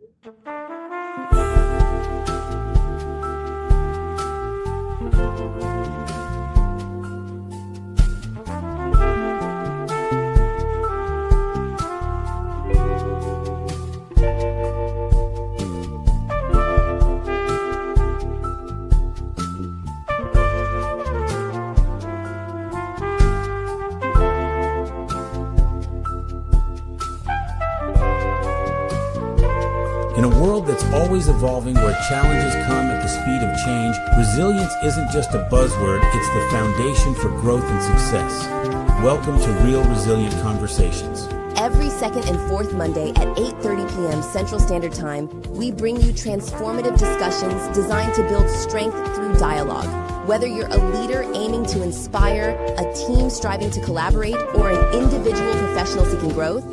In a world that's always evolving, where challenges come at the speed of change, resilience isn't just a buzzword, it's the foundation for growth and success. Welcome to Real Resilient Conversations. Every second and fourth Monday at 8:30 p.m. Central Standard Time, we bring you transformative discussions designed to build strength through dialogue. Whether you're a leader aiming to inspire, a team striving to collaborate, or an individual professional seeking growth,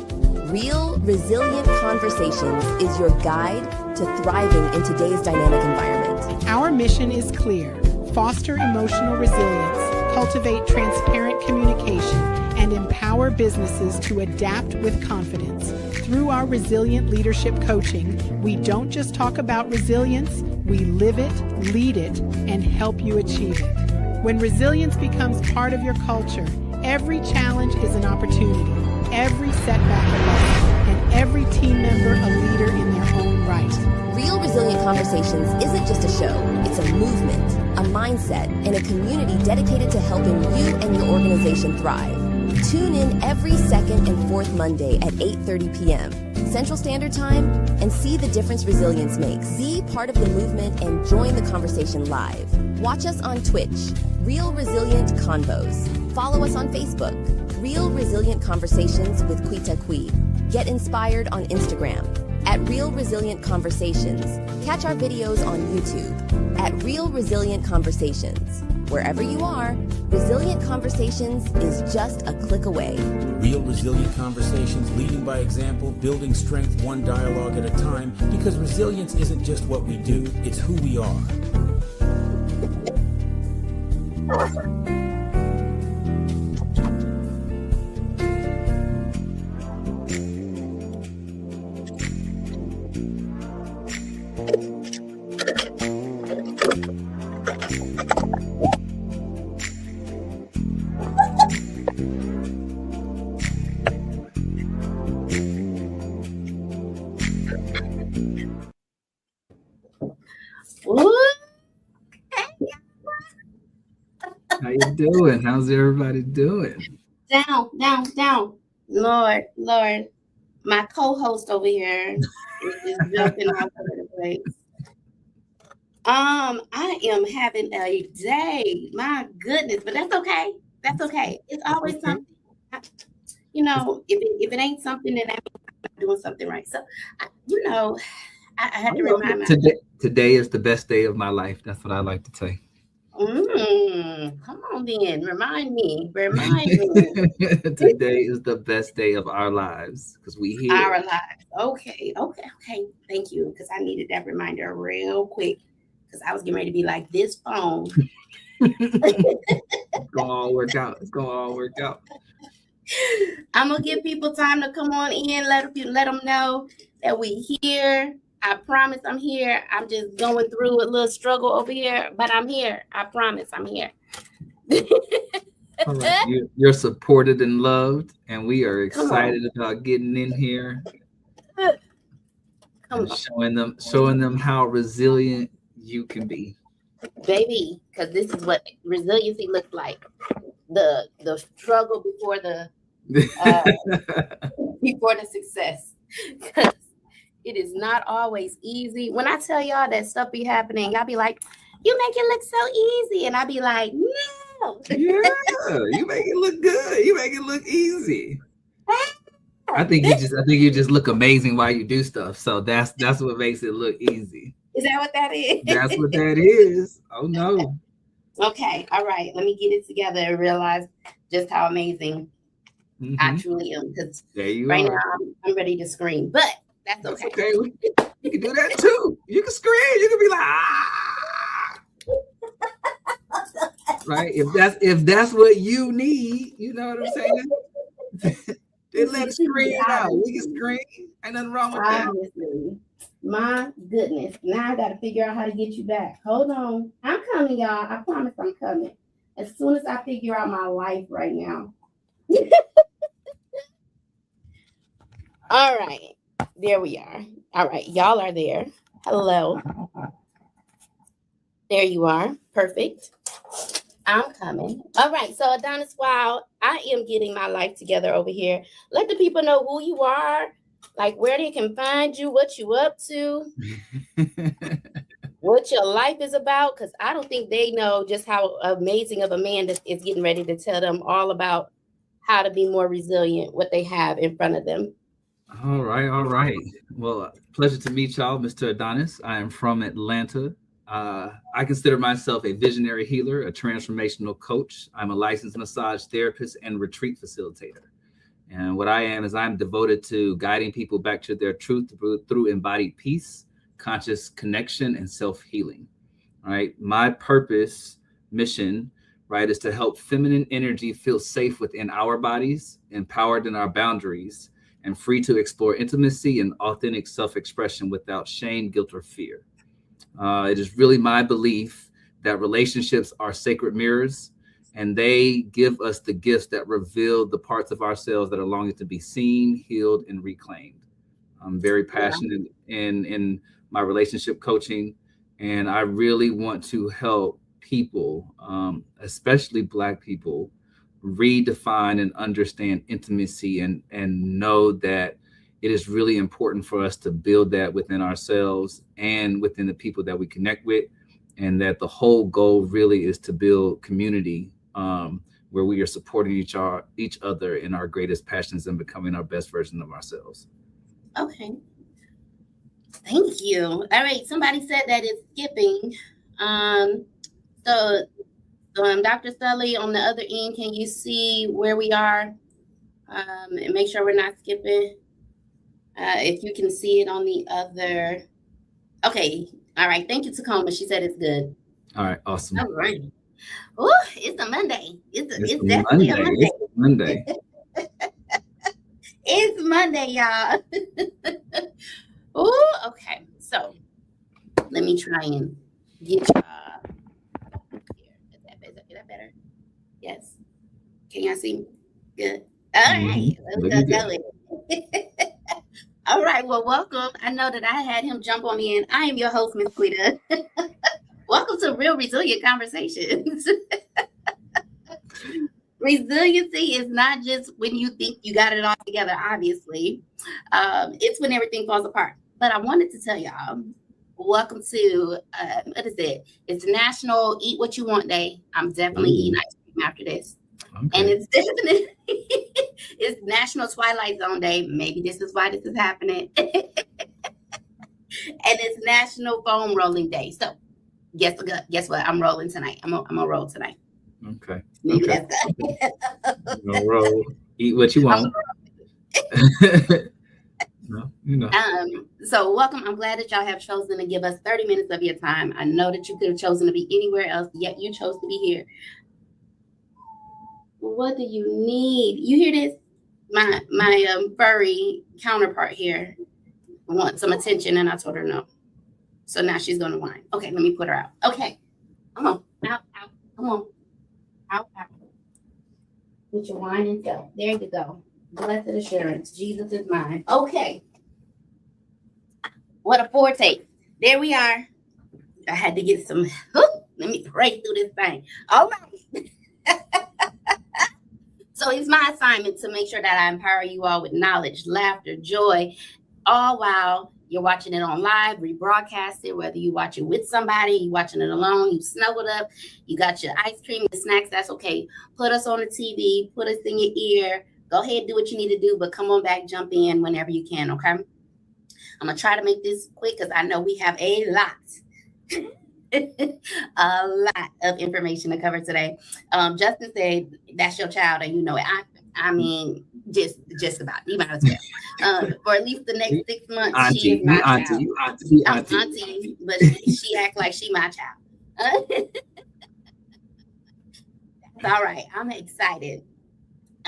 Real Resilient Conversations is your guide to thriving in today's dynamic environment. Our mission is clear: foster emotional resilience, cultivate transparent communication, and empower businesses to adapt with confidence. Through our resilient leadership coaching, we don't just talk about resilience, we live it, lead it, and help you achieve it. When resilience becomes part of your culture, every challenge is an opportunity, every setback a lesson, and every team member a leader in their own right. Real Resilient Conversations isn't just a show, it's a movement, a mindset, and a community dedicated to helping you and your organization thrive. Tune in every second and fourth Monday at 8:30 p.m. Central Standard Time and see the difference resilience makes. Be part of the movement and join the conversation live. Watch us on Twitch, Real Resilient Convos. Follow us on Facebook, Real Resilient Conversations with Quita. Get inspired on Instagram at Real Resilient Conversations. Catch our videos on YouTube at Real Resilient Conversations. Wherever you are, Resilient Conversations is just a click away. Real Resilient Conversations, leading by example, building strength one dialogue at a time, because resilience isn't just what we do, it's who we are. How you doing? How's everybody doing? Down. Lord. My co-host over here is jumping all over the place. I am having a day. My goodness, but that's okay. It's always something. You know, if it ain't something, then that means I'm doing something right. So, I had to remind myself. Today is the best day of my life. That's what I like to say. Come on then. Remind me. Today is the best day of our lives because we here. Our lives. Okay. Thank you. Because I needed that reminder real quick. Because I was getting ready to be like, this phone. It's gonna all work out. I'm gonna give people time to come on in. Let them know that we here. I promise I'm here. I'm just going through a little struggle over here, but I'm here. I promise I'm here. All right. You're supported and loved, and we are excited about getting in here and showing them how resilient you can be, baby. Because this is what resiliency looks like. The struggle before the before the success. It is not always easy. When I tell y'all that stuff be happening, y'all be like, you make it look so easy. And I be like, no. Yeah, you make it look good. You make it look easy. I think you just look amazing while you do stuff. So that's what makes it look easy. Is that what that is? That's what that is. Oh no. Okay. All right. Let me get it together and realize just how amazing I truly am. Because right now I'm ready to scream. But that's okay. You can do that too. You can scream. You can be like, ah. Right? If that's what you need, you know what I'm saying? They let scream out. We can scream. Ain't nothing wrong with that. Obviously. My goodness. Now I got to figure out how to get you back. Hold on. I'm coming, y'all. I promise I'm coming. As soon as I figure out my life right now. All right. There we are. All right. Y'all are there. Hello. There you are. Perfect. I'm coming. All right. So Adonis, while I am getting my life together over here, let the people know who you are, like where they can find you, what you up to, what your life is about, because I don't think they know just how amazing of a man that is getting ready to tell them all about how to be more resilient, what they have in front of them. All right. Well, pleasure to meet y'all, Mr. Adonis. I am from Atlanta. I consider myself a visionary healer, a transformational coach. I'm a licensed massage therapist and retreat facilitator. And what I am is I'm devoted to guiding people back to their truth through embodied peace, conscious connection, and self-healing. Right. My purpose, mission, right, is to help feminine energy feel safe within our bodies, empowered in our boundaries, and free to explore intimacy and authentic self-expression without shame, guilt, or fear. It is really my belief that relationships are sacred mirrors, and they give us the gifts that reveal the parts of ourselves that are longing to be seen, healed, and reclaimed. I'm very passionate in my relationship coaching, and I really want to help people, especially Black people, redefine and understand intimacy and know that it is really important for us to build that within ourselves and within the people that we connect with, and that the whole goal really is to build community where we are supporting each other in our greatest passions and becoming our best version of ourselves. Okay. Thank you. All right. Somebody said that it's skipping. So Dr. Sully, on the other end, can you see where we are? And make sure we're not skipping. If you can see it on the other. Okay. All right. Thank you, Tacoma. She said it's good. All right. Awesome. All right. Oh, it's a Monday. It's definitely a Monday. It's Monday. It's Monday, y'all. Oh, okay. So let me try and get you. Is that better? Yes. Can y'all see me? Good. All right. Let's go. All right. Well, welcome. I know that I had him jump on me, and I am your host, Miss Quita. Welcome to Real Resilient Conversations. Resiliency is not just when you think you got it all together, obviously. It's when everything falls apart. But I wanted to tell y'all, welcome to, what is it? It's National Eat What You Want Day. I'm definitely eating ice cream after this. Okay. And it's definitely, it's National Twilight Zone Day. Maybe this is why this is happening. And it's National Foam Rolling Day. So guess what? I'm rolling tonight. I'm gonna roll tonight. Okay. Maybe that's good. Roll. Eat what you want. No, you know. So welcome. I'm glad that y'all have chosen to give us 30 minutes of your time. I know that you could have chosen to be anywhere else, yet you chose to be here. What do you need? You hear this? My furry counterpart here wants some attention, and I told her no. So now she's gonna whine. Okay, let me put her out. Okay, come on, out, come on, out. With your whining self. There you go. Blessed assurance, Jesus is mine. Okay, what a foretaste. There we are. I had to get some. Let me pray through this thing. All right. So it's my assignment to make sure that I empower you all with knowledge, laughter, joy, all while you're watching it on live, rebroadcast it, whether you watch it with somebody, you watching it alone, you snuggled up, you got your ice cream, your snacks, that's okay. Put us on the TV, put us in your ear. Go ahead, do what you need to do, but come on back, jump in whenever you can, okay? I'm going to try to make this quick because I know we have a lot. A lot of information to cover today. Justin said, that's your child, and you know it. I mean, just about. You might as well. For at least the next 6 months, auntie, she is my child. I'm auntie, but she act like she my child. That's all right. I'm excited.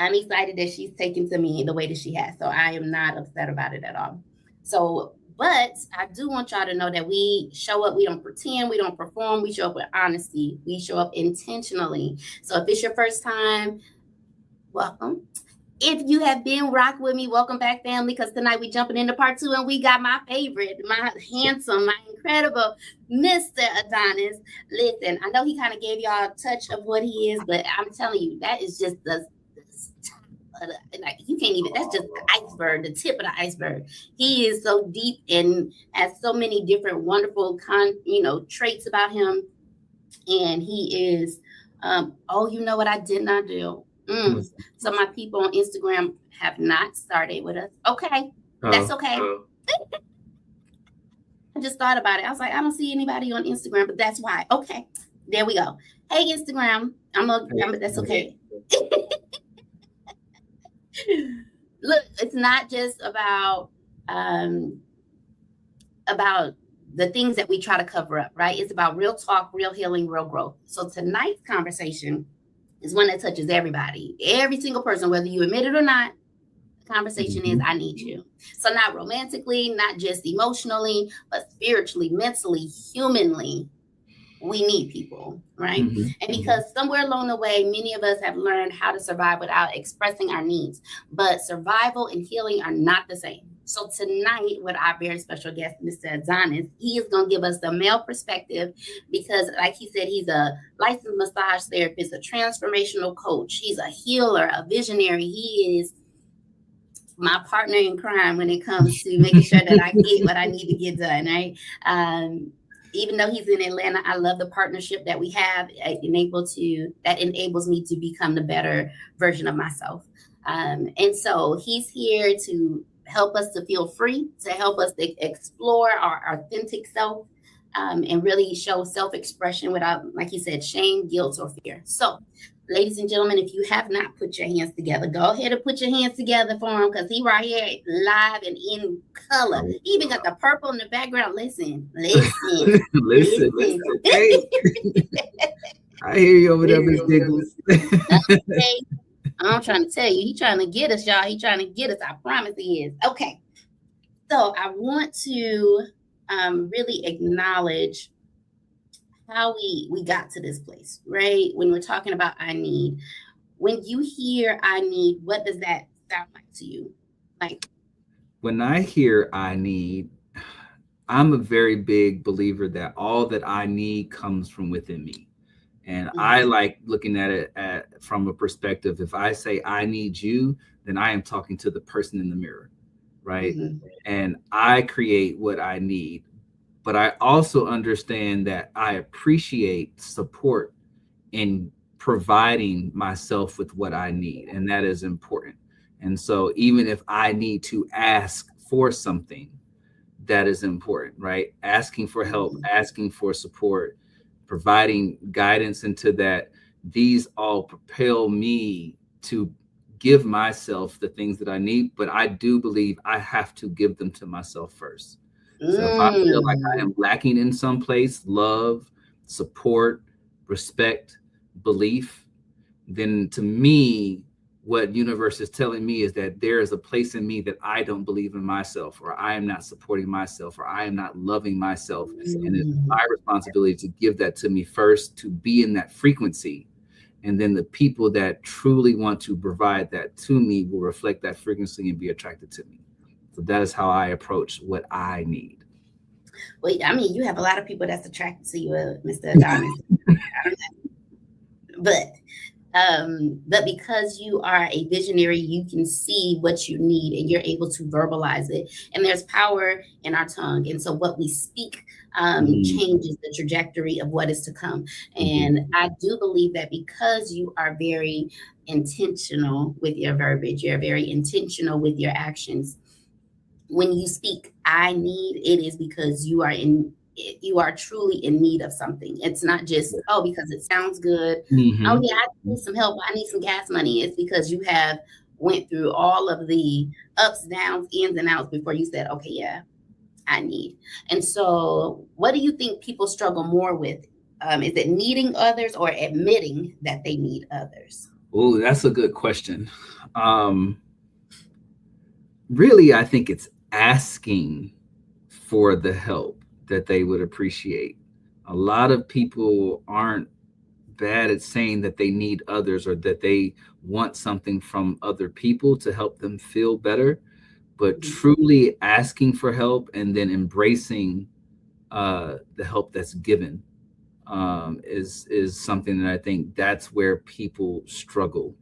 I'm excited that she's taken to me the way that she has. So I am not upset about it at all. So, but I do want y'all to know that we show up. We don't pretend. We don't perform. We show up with honesty. We show up intentionally. So if it's your first time, welcome. If you have been rock with me, welcome back, family, because tonight we jumping into part 2, and we got my favorite, my handsome, my incredible Mr. Adonis. Listen, I know he kind of gave y'all a touch of what he is, but I'm telling you, that is just the like, you can't even, that's just the iceberg, the tip of the iceberg. He is so deep and has so many different wonderful traits about him. And he is, you know what I did not do? So my people on Instagram have not started with us. Okay, that's okay. I just thought about it. I was like, I don't see anybody on Instagram, but that's why. Okay, there we go. Hey, Instagram. That's okay. Look, it's not just about the things that we try to cover up, right? It's about real talk, real healing, real growth. So tonight's conversation is one that touches everybody, every single person, whether you admit it or not. The conversation is, I need you. So not romantically, not just emotionally, but spiritually, mentally, humanly, we need people, right? And because somewhere along the way, many of us have learned how to survive without expressing our needs, but survival and healing are not the same. So tonight, with our very special guest, Mr. Adonis, he is going to give us the male perspective because, like he said, he's a licensed massage therapist, a transformational coach. He's a healer, a visionary. He is my partner in crime when it comes to making sure that I get what I need to get done, right? Even though he's in Atlanta, I love the partnership that we have. That enables me to become the better version of myself. And so he's here to help us to feel free, to help us to explore our authentic self, and really show self-expression without, like he said, shame, guilt, or fear. So, ladies and gentlemen, if you have not put your hands together, go ahead and put your hands together for him, because he right here live and in color. He even got the purple in the background. Listen. Listen. Hey. I hear you over there, Miss Giggles. Okay. I'm trying to tell you, he's trying to get us, y'all. He's trying to get us. I promise he is. Okay. So I want to really acknowledge how we got to this place, right? When we're talking about I need, when you hear I need, what does that sound like to you? Like, when I hear I need, I'm a very big believer that all that I need comes from within me. And I like looking at it from a perspective. If I say I need you, then I am talking to the person in the mirror, right? And I create what I need. But I also understand that I appreciate support in providing myself with what I need. And that is important. And so even if I need to ask for something, that is important, right? Asking for help, asking for support, providing guidance into that, these all propel me to give myself the things that I need. But I do believe I have to give them to myself first. So if I feel like I am lacking in some place, love, support, respect, belief, then to me, what universe is telling me is that there is a place in me that I don't believe in myself, or I am not supporting myself, or I am not loving myself. And it's my responsibility to give that to me first, to be in that frequency. And then the people that truly want to provide that to me will reflect that frequency and be attracted to me. So that is how I approach what I need. Well, I mean, you have a lot of people that's attracted to you, Mr. Adonis. But because you are a visionary, you can see what you need and you're able to verbalize it. And there's power in our tongue. And so what we speak changes the trajectory of what is to come. And I do believe that because you are very intentional with your verbiage, you're very intentional with your actions. When you speak, I need, it is because you are truly in need of something. It's not just, because it sounds good. Oh yeah, I need some help. I need some gas money. It's because you have went through all of the ups, downs, ins and outs before you said, okay, yeah, I need. And so what do you think people struggle more with? Is it needing others or admitting that they need others? Oh, that's a good question. Um, Really, I think it's asking for the help that they would appreciate. A lot of people aren't bad at saying that they need others or that they want something from other people to help them feel better, but Mhm. truly asking for help and then embracing the help that's given is something that I think that's where people struggle.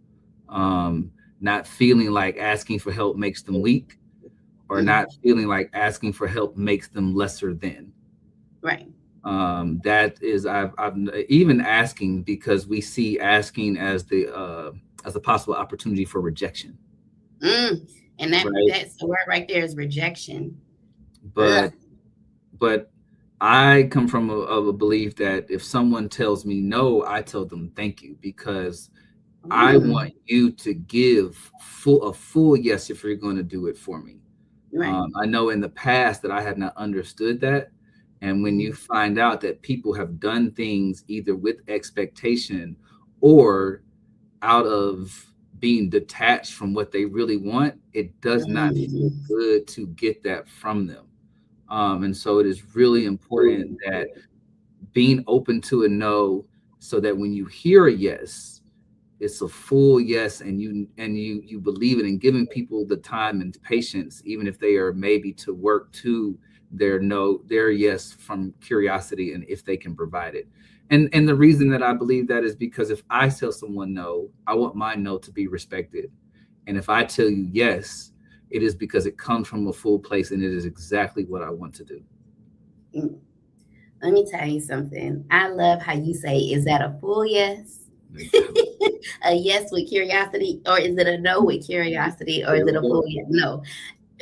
Um, Not feeling like asking for help makes them weak, or Mm. not feeling like asking for help makes them lesser than. Right. That is, I've even asking, because we see asking as a possible opportunity for rejection, Mm. And right? that's the word right there is rejection. But Ugh. but I come from a belief that if someone tells me no, I tell them thank you, because I Mm. want you to give a full yes if you're going to do it for me. Right. I know in the past that I have not understood that. And when you Mhm. find out that people have done things either with expectation or out of being detached from what they really want, it does not feel Mhm. good to get that from them. And so it is really important that being open to a no, so that when you hear a yes, it's a full yes, and you believe it, and giving people the time and patience, even if they are maybe to work to their no, their yes, from curiosity, and if they can provide it. And the reason that I believe that is because if I tell someone no, I want my no to be respected. And if I tell you yes, it is because it comes from a full place, and it is exactly what I want to do. Mm. Let me tell you something. I love how you say, is that a full yes? Exactly. A yes with curiosity, or is it a no with curiosity, or is There it we a go. full yes? No.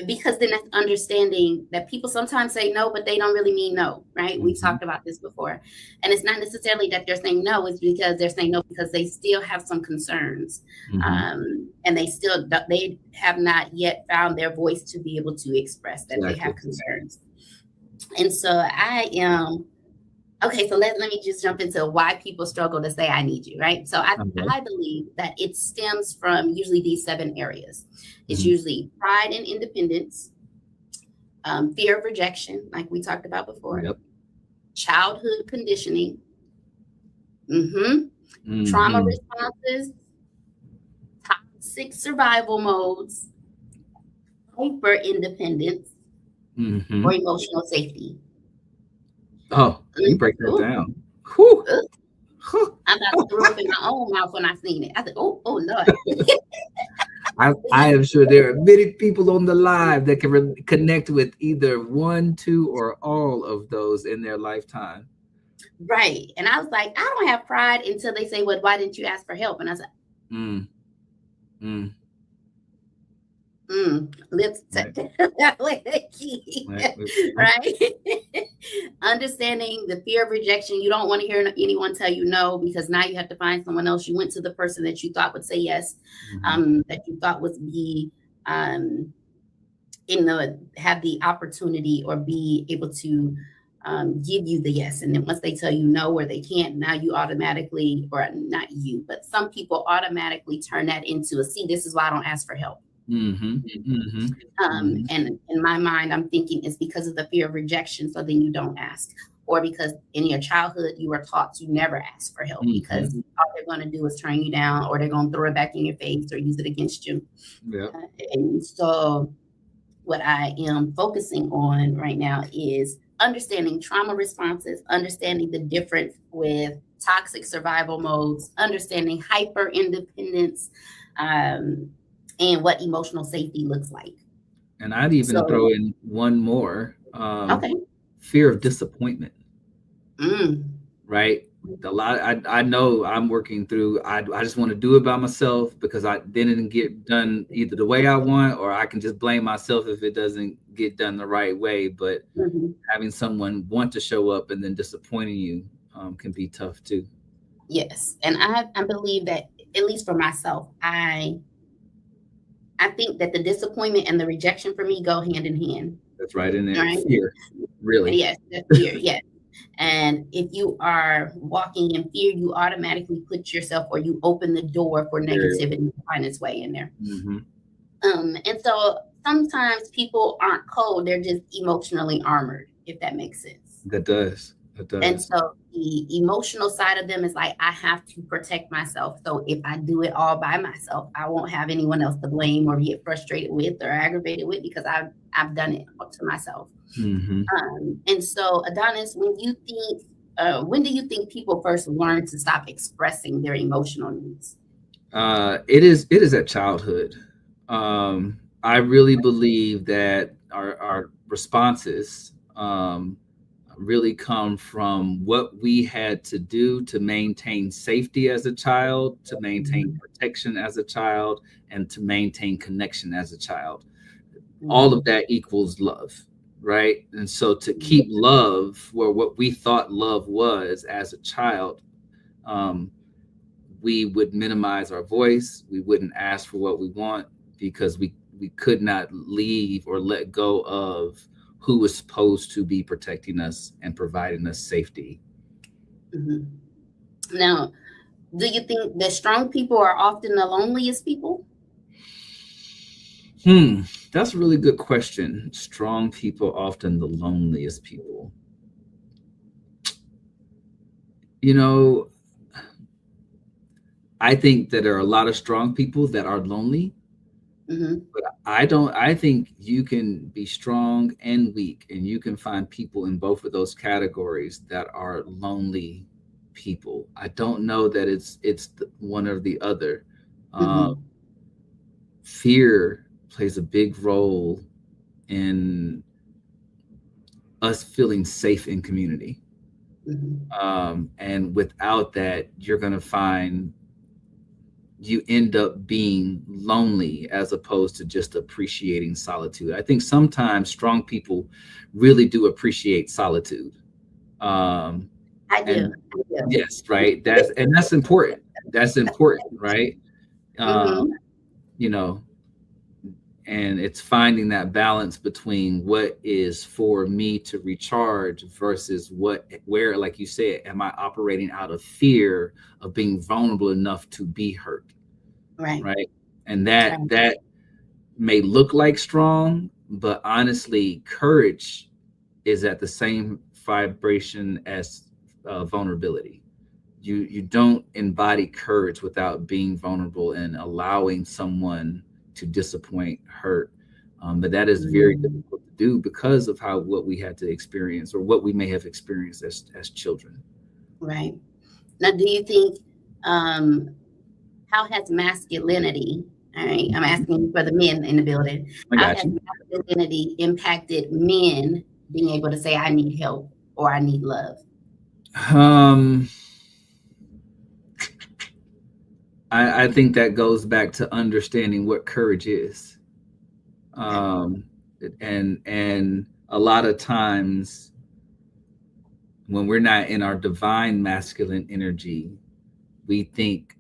Because then that's understanding that people sometimes say no, but they don't really mean no, right? We've Hmm. talked about this before. And it's not necessarily that they're saying no, it's because they're saying no because they still have some concerns. Hmm. And they have not yet found their voice to be able to express that they have Exactly. concerns. And so I am okay, so let me just jump into why people struggle to say I need you, right? So Okay. I believe that it stems from usually these 7 areas. It's Hmm. usually pride and independence, fear of rejection, like we talked about before, Yep. childhood conditioning, mhm, trauma Hmm. responses, toxic survival modes, hyper independence, or Hmm. emotional safety. Oh, you break that Ooh, down. Whew. ooh. Huh. I about threw up in my own mouth when I seen it. I said, oh Lord. I am sure there are many people on the live that can connect with either one, two, or all of those in their lifetime. Right. And I was like, I don't have pride until they say, well, why didn't you ask for help? And I said, Mm, mm, lips right, that way they keep, right. right? Understanding the fear of rejection. You don't want to hear anyone tell you no because now you have to find someone else. You went to the person that you thought would say yes, Hmm. that you thought would be um, have the opportunity or be able to give you the yes. And then once they tell you no or they can't, now you automatically, or not you, but some people automatically turn that into a see, this is why I don't ask for help. Hmm. Hmm. Hmm. And in my mind, I'm thinking it's because of the fear of rejection. So then you don't ask. Or because in your childhood, you were taught to never ask for help Hmm. because all they're going to do is turn you down or they're going to throw it back in your face or use it against you. Yep. And so what I am focusing on right now is understanding trauma responses, understanding the difference with toxic survival modes, understanding hyper independence, um, and what emotional safety looks like. And I'd even throw So, in one more, okay. fear of disappointment. Mm, Right? A lot. I know I'm working through. I just want to do it by myself because I didn't get done either the way I want, or I can just blame myself if it doesn't get done the right way. But mhm. having someone want to show up and then disappointing you can be tough too. Yes. And I believe that, at least for myself, I think that the disappointment and the rejection for me go hand in hand. That's right in All there. right. Fear, really. Yes, that's fear. Yes. And if you are walking in fear, you automatically put yourself, or you open the door for negativity to find its way in there. Mm-hmm. And so sometimes people aren't cold, they're just emotionally armored, if that makes sense. That does. And so the emotional side of them is like, I have to protect myself. So if I do it all by myself, I won't have anyone else to blame or get frustrated with or aggravated with, because I've done it to myself. Mm-hmm. And so, Adonis, when do you think people first learn to stop expressing their emotional needs? It is at childhood. I really believe that our responses really come from what we had to do to maintain safety as a child, to maintain protection as a child, and to maintain connection as a child. All of that equals love, right? And so to keep love where what we thought love was as a child, we would minimize our voice. We wouldn't ask for what we want because we could not leave or let go of who was supposed to be protecting us and providing us safety. Mm-hmm. Now, do you think that strong people are often the loneliest people? That's a really good question. Strong people often the loneliest people. You know, I think that there are a lot of strong people that are lonely. Mm-hmm. But I think you can be strong and weak, and you can find people in both of those categories that are lonely people. I don't know that it's one or the other. Fear plays a big role in us feeling safe in community. And without that, you're going to find you end up being lonely as opposed to just appreciating solitude. I think sometimes strong people really do appreciate solitude. I do. Yes, right. That's important. That's important, right? You know, and it's finding that balance between what is for me to recharge versus where, like you said, am I operating out of fear of being vulnerable enough to be hurt? Right. And that may look like strong, but honestly, courage is at the same vibration as vulnerability. You don't embody courage without being vulnerable and allowing someone to disappoint, hurt. But that is very difficult to do because of what we had to experience or what we may have experienced as children. Right. Now, do you think, how has masculinity, all right, I'm asking for the men in the building, how has masculinity impacted men being able to say, I need help or I need love? I think that goes back to understanding what courage is. And a lot of times when we're not in our divine masculine energy, we think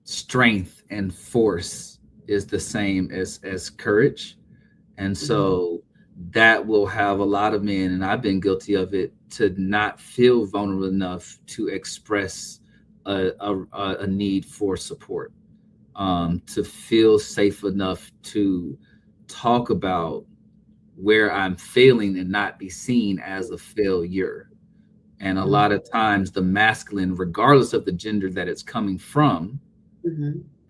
strength and force is the same as courage. And so that will have a lot of men, and I've been guilty of it, to not feel vulnerable enough to express a need for support, to feel safe enough to talk about where I'm failing and not be seen as a failure. And a lot of times the masculine, regardless of the gender that it's coming from,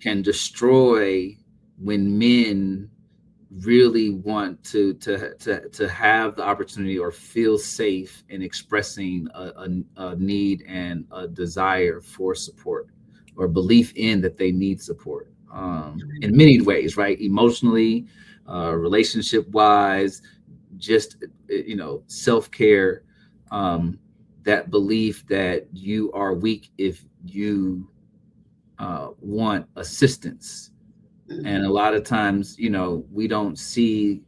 can destroy when men really want to have the opportunity or feel safe in expressing a need and a desire for support or belief in that they need support in many ways, right? Emotionally, relationship wise, just self-care, that belief that you are weak if you want assistance. And a lot of times, we don't see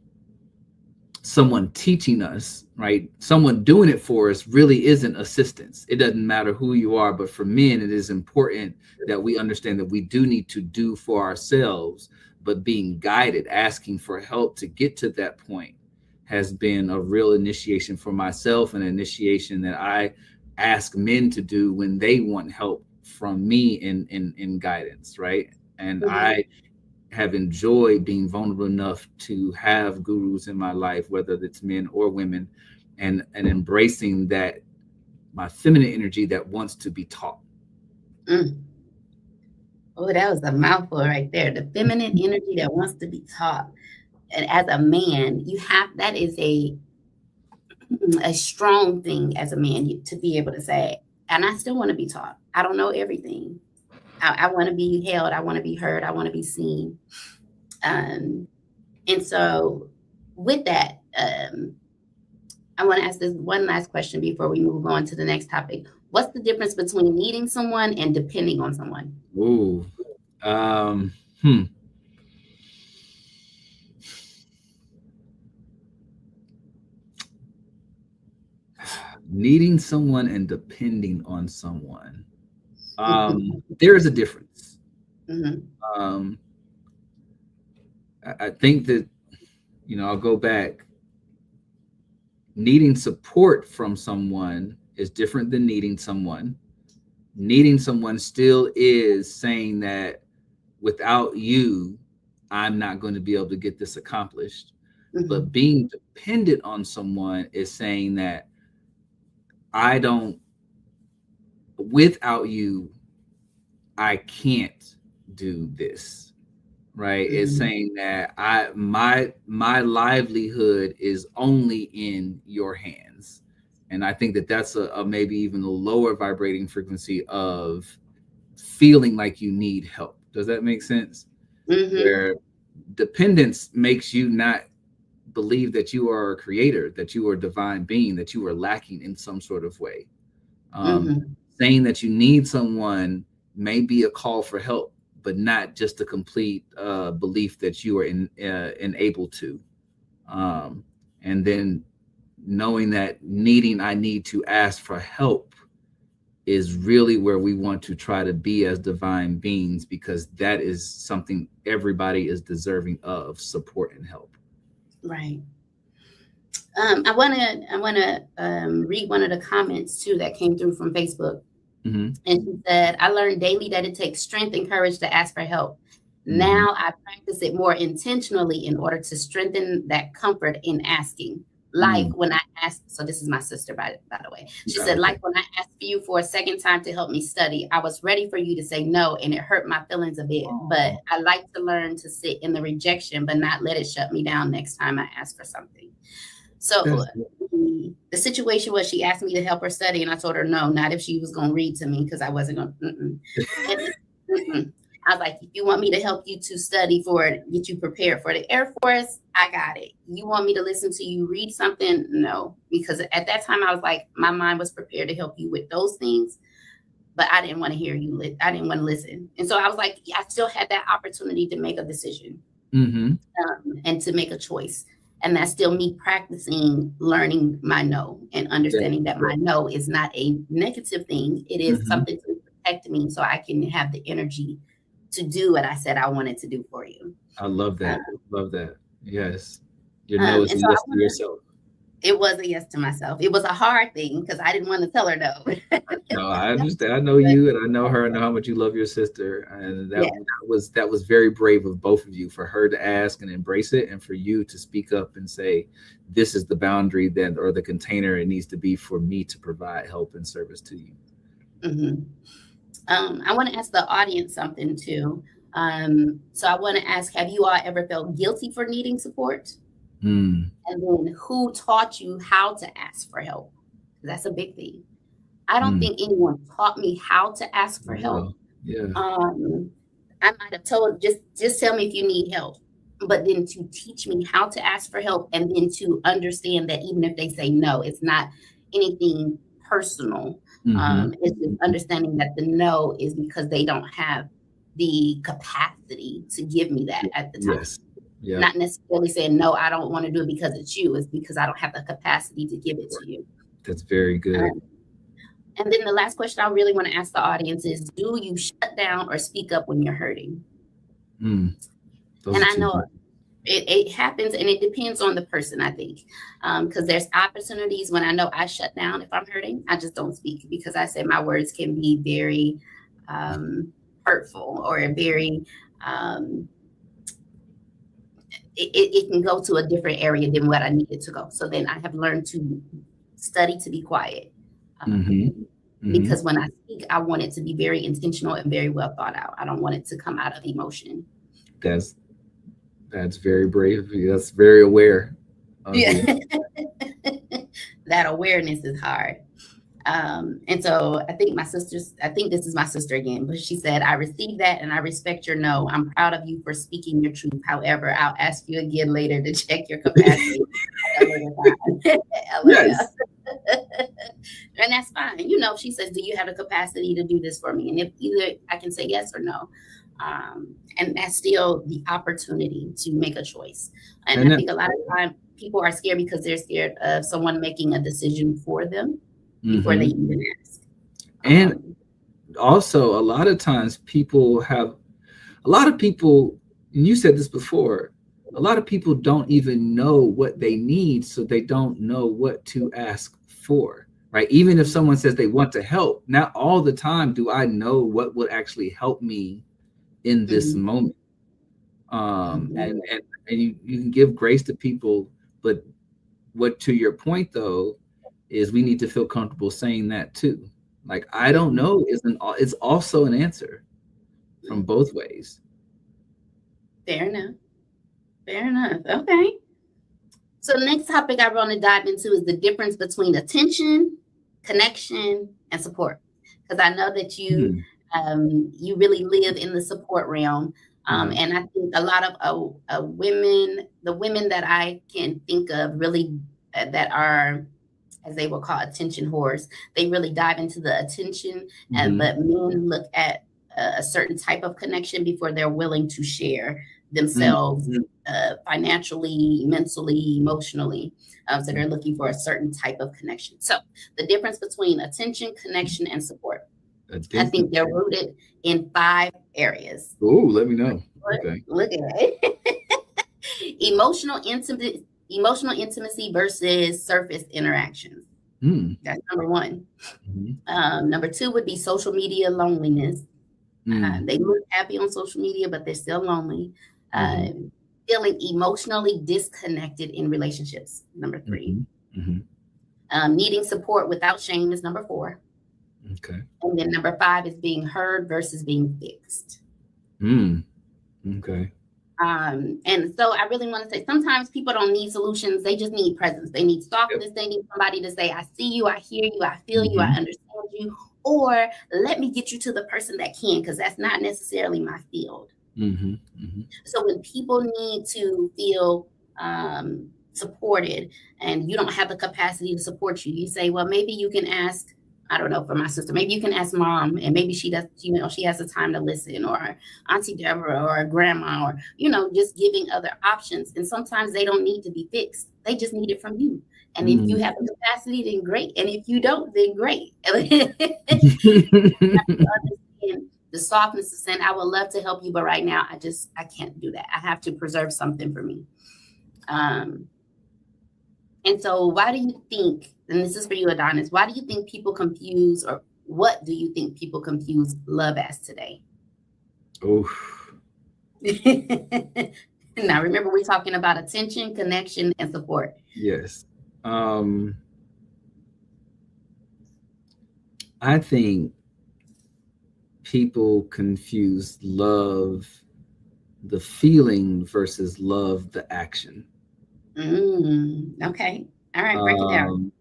someone teaching us, right? Someone doing it for us really isn't assistance. It doesn't matter who you are, but for men, it is important that we understand that we do need to do for ourselves, but being guided, asking for help to get to that point has been a real initiation for myself, an initiation that I ask men to do when they want help from me in guidance, right? And I have enjoyed being vulnerable enough to have gurus in my life, whether it's men or women, and embracing that, my feminine energy that wants to be taught. Oh, that was a mouthful right there. The feminine energy that wants to be taught. And as a man, that is a strong thing as a man to be able to say, and I still want to be taught. I don't know everything. I want to be held. I want to be heard. I want to be seen. And so with that, I want to ask this one last question before we move on to the next topic. What's the difference between needing someone and depending on someone? Ooh. Needing someone and depending on someone. There is a difference. I think that, I'll go back. Needing support from someone is different than needing someone. Needing someone still is saying that without you, I'm not going to be able to get this accomplished. But being dependent on someone is saying that without you, I can't do this, right? It's saying that my livelihood is only in your hands. And I think that that's a maybe even a lower vibrating frequency of feeling like you need help. Does that make sense? Where dependence makes you not believe that you are a creator, that you are a divine being, that you are lacking in some sort of way. Saying that you need someone may be a call for help, but not just a complete belief that you are enabled to. And then knowing that I need to ask for help is really where we want to try to be as divine beings, because that is something everybody is deserving of, support and help. Right. I want to read one of the comments too that came through from Facebook. And she said, I learned daily that it takes strength and courage to ask for help. Now I practice it more intentionally in order to strengthen that comfort in asking. Like when I asked, so this is my sister, by the way. She said, like when I asked you for a second time to help me study, I was ready for you to say no, and it hurt my feelings a bit. But I like to learn to sit in the rejection, but not let it shut me down next time I ask for something. So the situation was, she asked me to help her study, and I told her no, not if she was going to read to me, because I wasn't going to. I was like, if you want me to help you to study get you prepared for the Air Force, I got it. You want me to listen to you read something? No, because at that time I was like, my mind was prepared to help you with those things, but I didn't want to hear you. I didn't want to listen. And so I was like, I still had that opportunity to make a decision and to make a choice. And that's still me practicing learning my no and understanding that my no is not a negative thing. It is something to protect me so I can have the energy to do what I said I wanted to do for you. I love that. Love that. Yes. Your no is a yes to yourself. It was a yes to myself. It was a hard thing because I didn't want to tell her no. No, I understand. I know you and I know her. I know how much you love your sister. And that was very brave of both of you, for her to ask and embrace it, and for you to speak up and say, this is the boundary that, or the container it needs to be for me to provide help and service to you. I want to ask the audience something too. So I want to ask, have you all ever felt guilty for needing support? And then who taught you how to ask for help? That's a big thing. I don't think anyone taught me how to ask for help. I might have told, just tell me if you need help, but then to teach me how to ask for help, and then to understand that even if they say no, it's not anything personal. It's just understanding that the no is because they don't have the capacity to give me that at the time. Not necessarily saying, no, I don't want to do it because it's you. It's because I don't have the capacity to give it to you. That's very good. And then the last question I really want to ask the audience is, do you shut down or speak up when you're hurting? And I know It happens, and it depends on the person, I think, because there's opportunities when I know I shut down. If I'm hurting, I just don't speak, because I say my words can be very hurtful, or very it can go to a different area than what I needed to go. So then I have learned to study to be quiet, because when I speak, I want it to be very intentional and very well thought out. I don't want it to come out of emotion. That's very brave. That's very aware of Yeah. That awareness is hard. And so I think this is my sister again, but she said, "I receive that and I respect your no. I'm proud of you for speaking your truth. However, I'll ask you again later to check your capacity." Yes. And that's fine. She says, "Do you have the capacity to do this for me?" And if either I can say yes or no. And that's still the opportunity to make a choice. And I think a lot of time people are scared because they're scared of someone making a decision for them before they even ask. And also, a lot of times a lot of people, and you said this before, a lot of people don't even know what they need, so they don't know what to ask for, right? Even if someone says they want to help, not all the time do I know what would actually help me in this moment. And you can give grace to people, but what, to your point though, is we need to feel comfortable saying that too. Like, I don't know it's also an answer from both ways. Fair enough. Okay. So the next topic I want to dive into is the difference between attention, connection, and support. Because I know that you really live in the support realm. And I think a lot of the women that I can think of really that are, as they will call, attention whores, they really dive into the attention, but men look at a certain type of connection before they're willing to share themselves financially, mentally, emotionally. So they're looking for a certain type of connection. So the difference between attention, connection, and support. I think they're rooted in 5 areas. Oh, let me know. Okay. Look at it. Emotional intimacy versus surface interactions. That's number 1. Number 2 would be social media loneliness. They look happy on social media, but they're still lonely. Feeling emotionally disconnected in relationships. Number 3. Needing support without shame is number 4. Okay. And then number 5 is being heard versus being fixed. Okay. And so I really want to say, sometimes people don't need solutions. They just need presence. They need softness. They need somebody to say, "I see you, I hear you, I feel you, I understand you," or "Let me get you to the person that can," because that's not necessarily my field. So when people need to feel supported and you don't have the capacity to support you, you say, "Well, maybe you can ask," I don't know, for my sister, maybe you can ask mom, and maybe she does, she has the time to listen, or Auntie Deborah, or grandma, or, just giving other options. And sometimes they don't need to be fixed. They just need it from you. And if you have the capacity, then great. And if you don't, then great. The softness of saying, "I would love to help you, but right now I can't do that. I have to preserve something for me." And so why do you think, and this is for you, Adonis, why do you think people confuse, or what do you think people confuse love as today? Oh. Now, remember, we're talking about attention, connection, and support. Yes. I think people confuse love, the feeling, versus love, the action. Okay. All right. Break it down.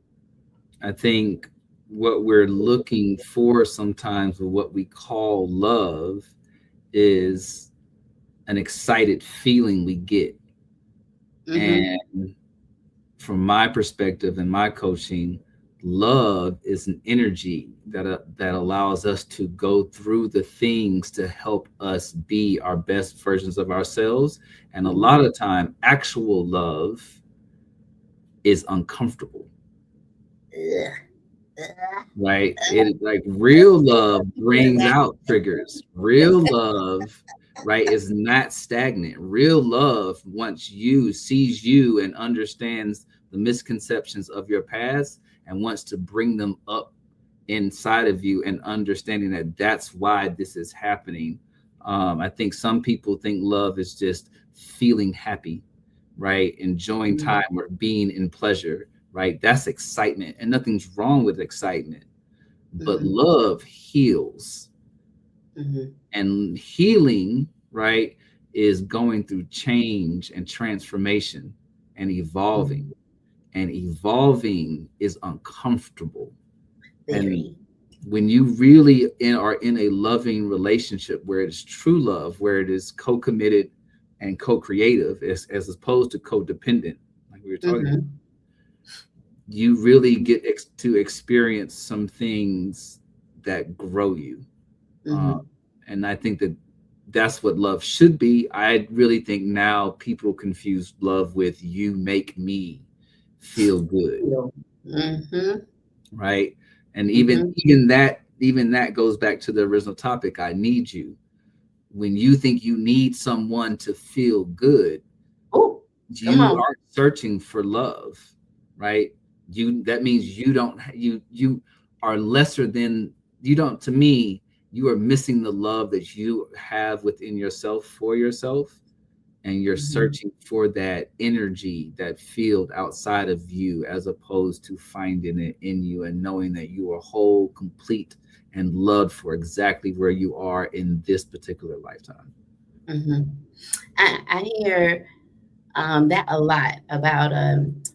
I think what we're looking for sometimes with what we call love is an excited feeling we get. And from my perspective and my coaching, love is an energy that allows us to go through the things to help us be our best versions of ourselves. And a lot of time, actual love is uncomfortable. Right? It, like, real love brings out triggers. Real love right, is not stagnant. Real love sees you and understands the misconceptions of your past and wants to bring them up inside of you, and understanding that that's why this is happening. I think some people think love is just feeling happy, right? Enjoying time or being in pleasure, right? That's excitement, and nothing's wrong with excitement. But love heals. And healing, right, is going through change and transformation and evolving. And evolving is uncomfortable. And when you really are in a loving relationship where it's true love, where it is co-committed and co-creative, as opposed to codependent, like we were talking about, you really get to experience some things that grow you. And I think that's what love should be. I really think now people confuse love with you make me feel good. Right. And even that goes back to the original topic. I need you. When you think you need someone to feel good, you are searching for love, right? That means you are lesser than, to me, you are missing the love that you have within yourself for yourself. And you're searching for that energy, that field outside of you, as opposed to finding it in you and knowing that you are whole, complete, and loved for exactly where you are in this particular lifetime. I hear that a lot about,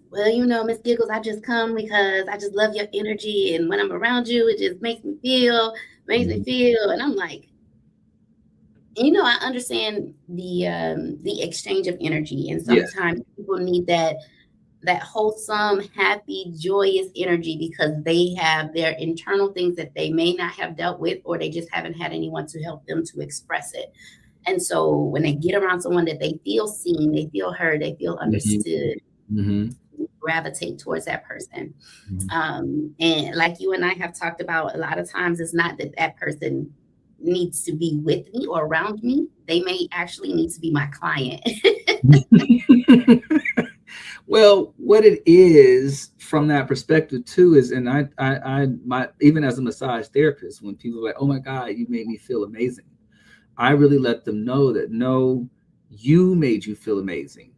well, Miss Giggles, I just come because I just love your energy. And when I'm around you, it just makes me feel. And I'm like, I understand the exchange of energy, and sometimes people need that wholesome, happy, joyous energy because they have their internal things that they may not have dealt with, or they just haven't had anyone to help them to express it. And so when they get around someone that they feel seen, they feel heard, they feel understood, gravitate towards that person. And like you and I have talked about, a lot of times it's not that person needs to be with me or around me. They may actually need to be my client. Well, what it is from that perspective too is, and even as a massage therapist, when people are like, oh my God, you made me feel amazing, I really let them know that no, you made you feel amazing.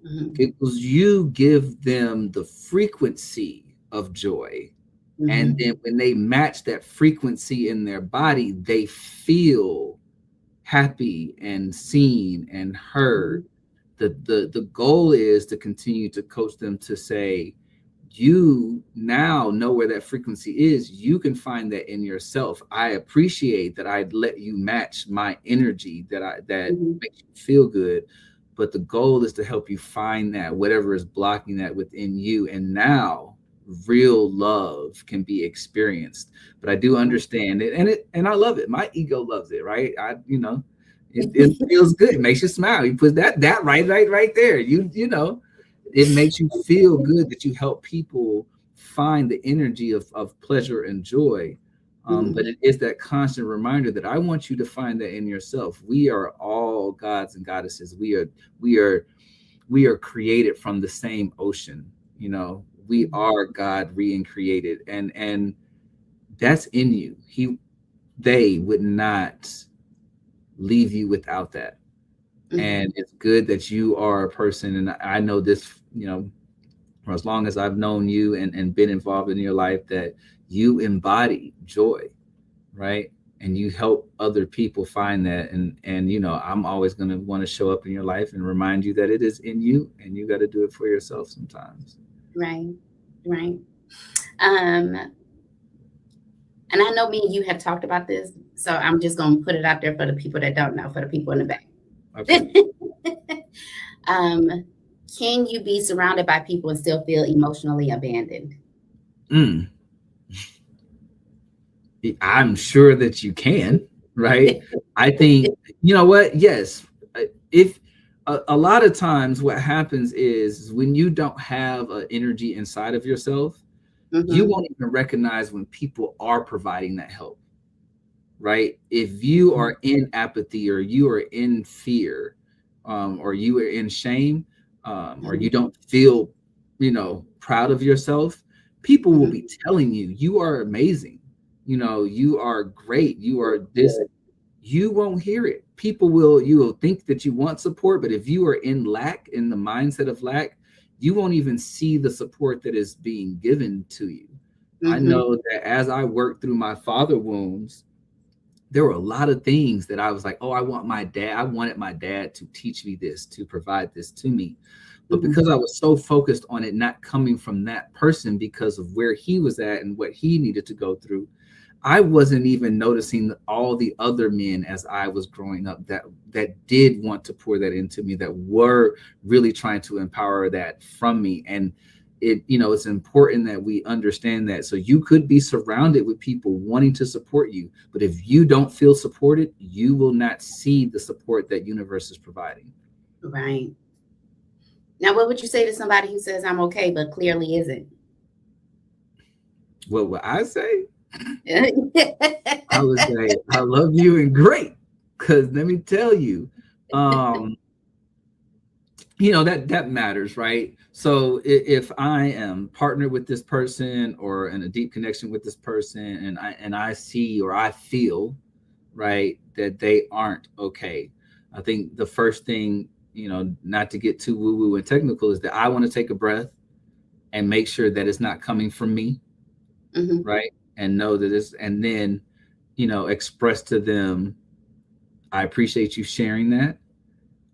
It was you give them the frequency of joy. And then when they match that frequency in their body, they feel happy and seen and heard. The goal is to continue to coach them to say, you now know where that frequency is. You can find that in yourself. I appreciate that I let you match my energy that makes you feel good. But the goal is to help you find that, whatever is blocking that within you. And now real love can be experienced. But I do understand it, and I love it. My ego loves it, right? It feels good. It makes you smile. You put that right there. It makes you feel good that you help people find the energy of pleasure and joy. But it is that constant reminder that I want you to find that in yourself. We are all gods and goddesses. We are created from the same ocean. We are God reincarnated, and that's in you. They would not leave you without that. And it's good that you are a person, and I know this, for as long as I've known you and been involved in your life, that you embody joy, right? And you help other people find that. And I'm always going to want to show up in your life and remind you that it is in you, and you got to do it for yourself sometimes. Right. And I know me and you have talked about this, so I'm just going to put it out there for the people that don't know, for the people in the back. Okay. Can you be surrounded by people and still feel emotionally abandoned? I'm sure that you can, right? I think, yes. If a lot of times what happens is when you don't have an energy inside of yourself, you won't even recognize when people are providing that help, right? If you are in apathy, or you are in fear, or you are in shame, or you don't feel, proud of yourself, people will be telling you, you are amazing. You are great. You are this. You won't hear it. You will think that you want support, but if you are in lack, in the mindset of lack, you won't even see the support that is being given to you. I know that as I worked through my father wounds, there were a lot of things that I was like, oh, I wanted my dad to teach me this, to provide this to me. But because I was so focused on it not coming from that person because of where he was at and what he needed to go through, I wasn't even noticing all the other men as I was growing up that did want to pour that into me, that were really trying to empower that from me. And it's important that we understand that. So you could be surrounded with people wanting to support you, but if you don't feel supported, you will not see the support that universe is providing. Right. Now, what would you say to somebody who says I'm okay, but clearly isn't? What would I say? I would say, I love you and great. Because let me tell you, that matters, right? So if I am partnered with this person or in a deep connection with this person, and I see or I feel, right, that they aren't okay, I think the first thing, not to get too woo-woo and technical, is that I want to take a breath and make sure that it's not coming from me, right? And know that it's, and then, express to them, I appreciate you sharing that.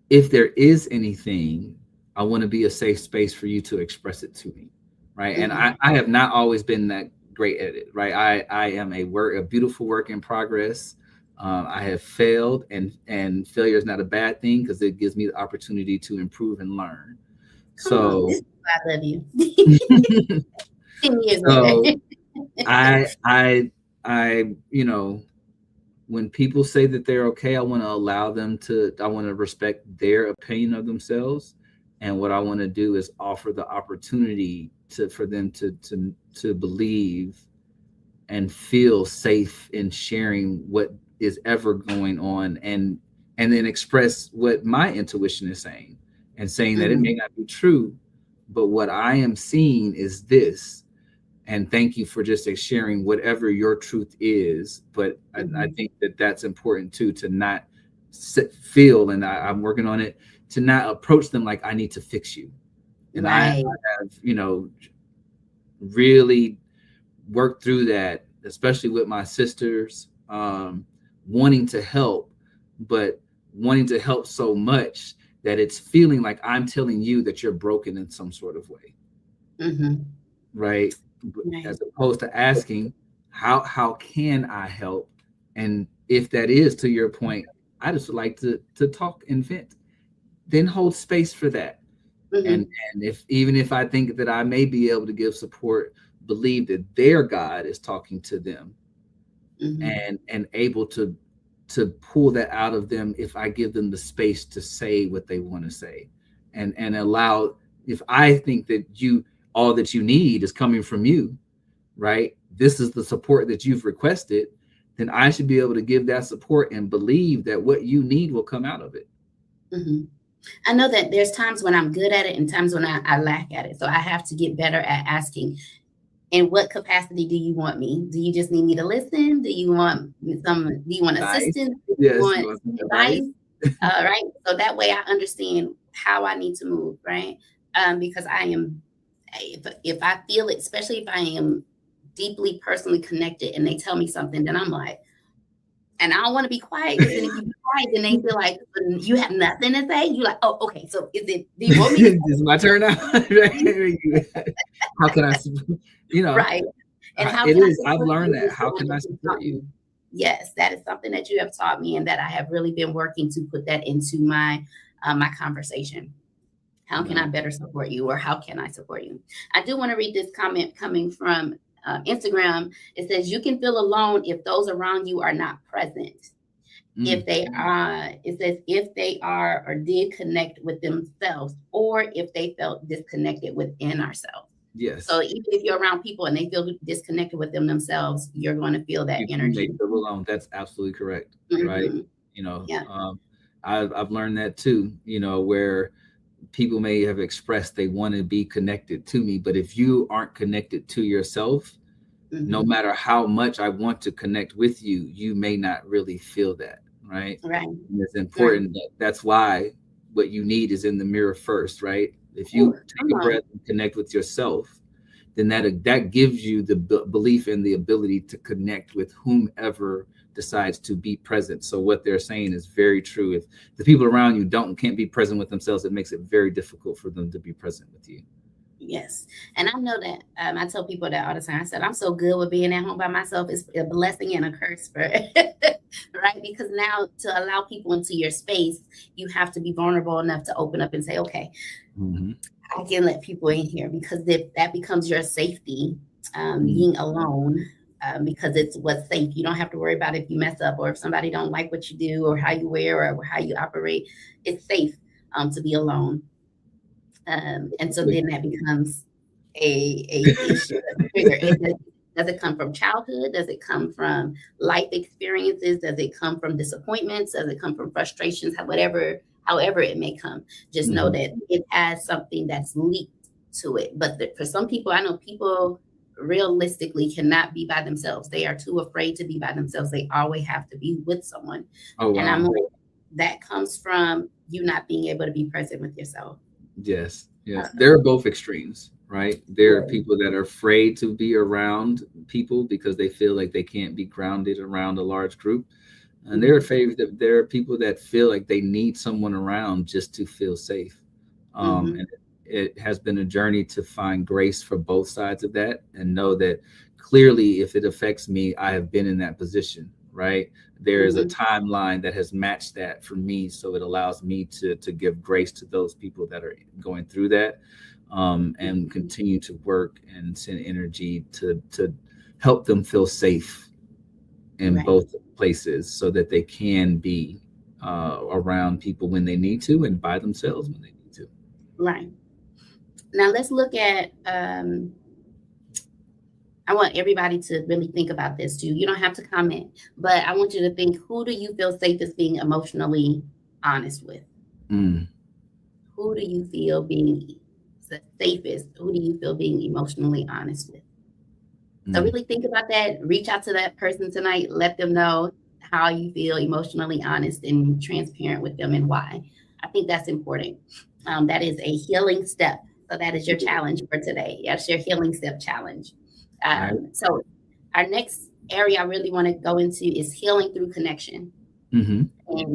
If there is anything, I want to be a safe space for you to express it to me, right? And I have not always been that great at it, right? I am a beautiful work in progress. I have failed, and failure is not a bad thing because it gives me the opportunity to improve and learn. So I love you. 10 years so I when people say that they're okay, I want to respect their opinion of themselves. And what I want to do is offer the opportunity for them to believe and feel safe in sharing what is ever going on, and then express what my intuition is saying, and saying that it may not be true, but what I am seeing is this. And thank you for just sharing whatever your truth is. But I think that that's important too, to not feel, and I'm working on it, to not approach them like I need to fix you. And I have, really worked through that, especially with my sisters, wanting to help, but wanting to help so much that it's feeling like I'm telling you that you're broken in some sort of way. Right. As opposed to asking, how can I help? And if that is, to your point, I just would like to talk and vent, then hold space for that. And even if I think that I may be able to give support, believe that their God is talking to them, and able to pull that out of them if I give them the space to say what they want to say, and allow, if I think that all that you need is coming from you, right? This is the support that you've requested, then I should be able to give that support and believe that what you need will come out of it. I know that there's times when I'm good at it and times when I lack at it. So I have to get better at asking, in what capacity do you want me? Do you just need me to listen? Do you want assistance? Do you want advice? Right. So that way I understand how I need to move, right? Because I am, if I feel it, especially if I am deeply personally connected and they tell me something, then I'm like, and I don't want to be quiet, because then if you be quiet, then they feel like you have nothing to say. You're like, oh, okay. So do you want me? This is my turn now. How can I, right? And how it is. I've learned that. How can I support you? Yes, that is something that you have taught me, and that I have really been working to put that into my my conversation. How can I better support you, or how can I support you? I do want to read this comment coming from Instagram. It says, you can feel alone if those around you are not present. If they are, it says, if they are or did connect with themselves, or if they felt disconnected within ourselves. Yes. So even if you're around people and they feel disconnected with themselves, you're going to feel that You energy. may feel alone. That's absolutely correct. Right. Yeah. I've learned that too, where people may have expressed they want to be connected to me, but if you aren't connected to yourself, no matter how much I want to connect with you, you may not really feel that. Right. Right. And it's important that's why what you need is in the mirror first, right? If you take a breath and connect with yourself, then that gives you the belief and the ability to connect with whomever decides to be present. So what they're saying is very true. If the people around you can't be present with themselves, it makes it very difficult for them to be present with you. Yes. And I know that I tell people that all the time. I said, I'm so good with being at home by myself. It's a blessing and a curse for right? Because now to allow people into your space, you have to be vulnerable enough to open up and say, okay, I can let people in here, because if that becomes your safety, being alone, because it's what's safe. You don't have to worry about if you mess up or if somebody don't like what you do or how you wear or how you operate. It's safe to be alone. And so then that becomes a issue. Does it come from childhood? Does it come from life experiences? Does it come from disappointments? Does it come from frustrations? However it may come, just know that it has something that's leaked to it. But for some people, I know people realistically cannot be by themselves. They are too afraid to be by themselves. They always have to be with someone. Oh, wow. And I'm like, that comes from you not being able to be present with yourself. Yes. They're both extremes, right? There are people that are afraid to be around people because they feel like they can't be grounded around a large group. And there are people that feel like they need someone around just to feel safe. And it has been a journey to find grace for both sides of that and know that clearly if it affects me, I have been in that position, right? There is a timeline that has matched that for me. So it allows me to give grace to those people that are going through that, and continue to work and send energy to help them feel safe in both places so that they can be around people when they need to and by themselves when they need to. Right. Now let's look at, I want everybody to really think about this too. You don't have to comment, but I want you to think, who do you feel safest being emotionally honest with? Who do you feel being the safest? Who do you feel being emotionally honest with? So really think about that. Reach out to that person tonight. Let them know how you feel emotionally honest and transparent with them and why. I think that's important. That is a healing step. So that is your challenge for today. That's your healing step challenge. So our next area I really want to go into is healing through connection. And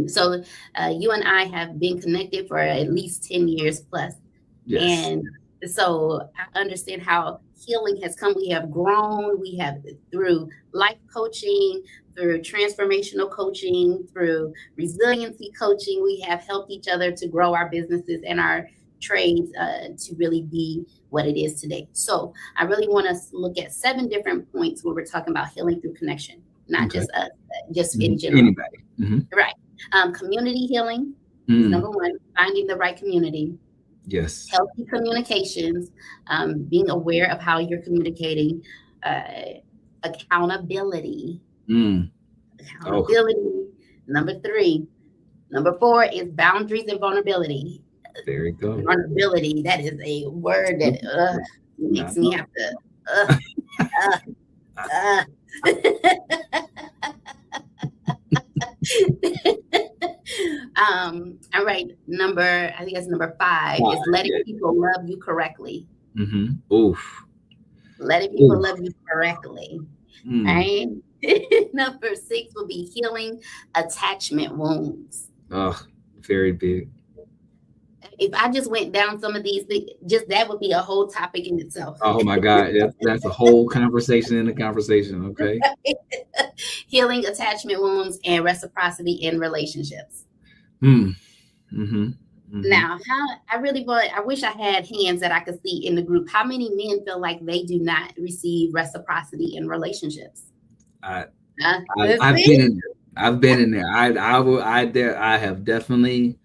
so you and I have been connected for at least 10 years plus. Yes. And so I understand how healing has come. We have grown. We have, through life coaching, through transformational coaching, through resiliency coaching, we have helped each other to grow our businesses and our trades to really be what it is today. So I really want us to look at 7 different points where we're talking about healing through connection, not just us, just in general. Anybody. Right. Community healing is number 1, finding the right community. Yes. Healthy communications, being aware of how you're communicating, accountability. Accountability. Number 3. Number 4 is boundaries and vulnerability. There you go. Vulnerability, that is a word that makes me have to all right, I think that's number 5 is letting people love you correctly. Letting people love you correctly. Right. Number 6 will be healing attachment wounds. Very big. If I just went down some of these things, just that would be a whole topic in itself. Oh my God, that's a whole conversation in the conversation. Okay. Healing attachment wounds and reciprocity in relationships. Now, I wish I had hands that I could see in the group. How many men feel like they do not receive reciprocity in relationships? I've been in there. I've been in there. I have definitely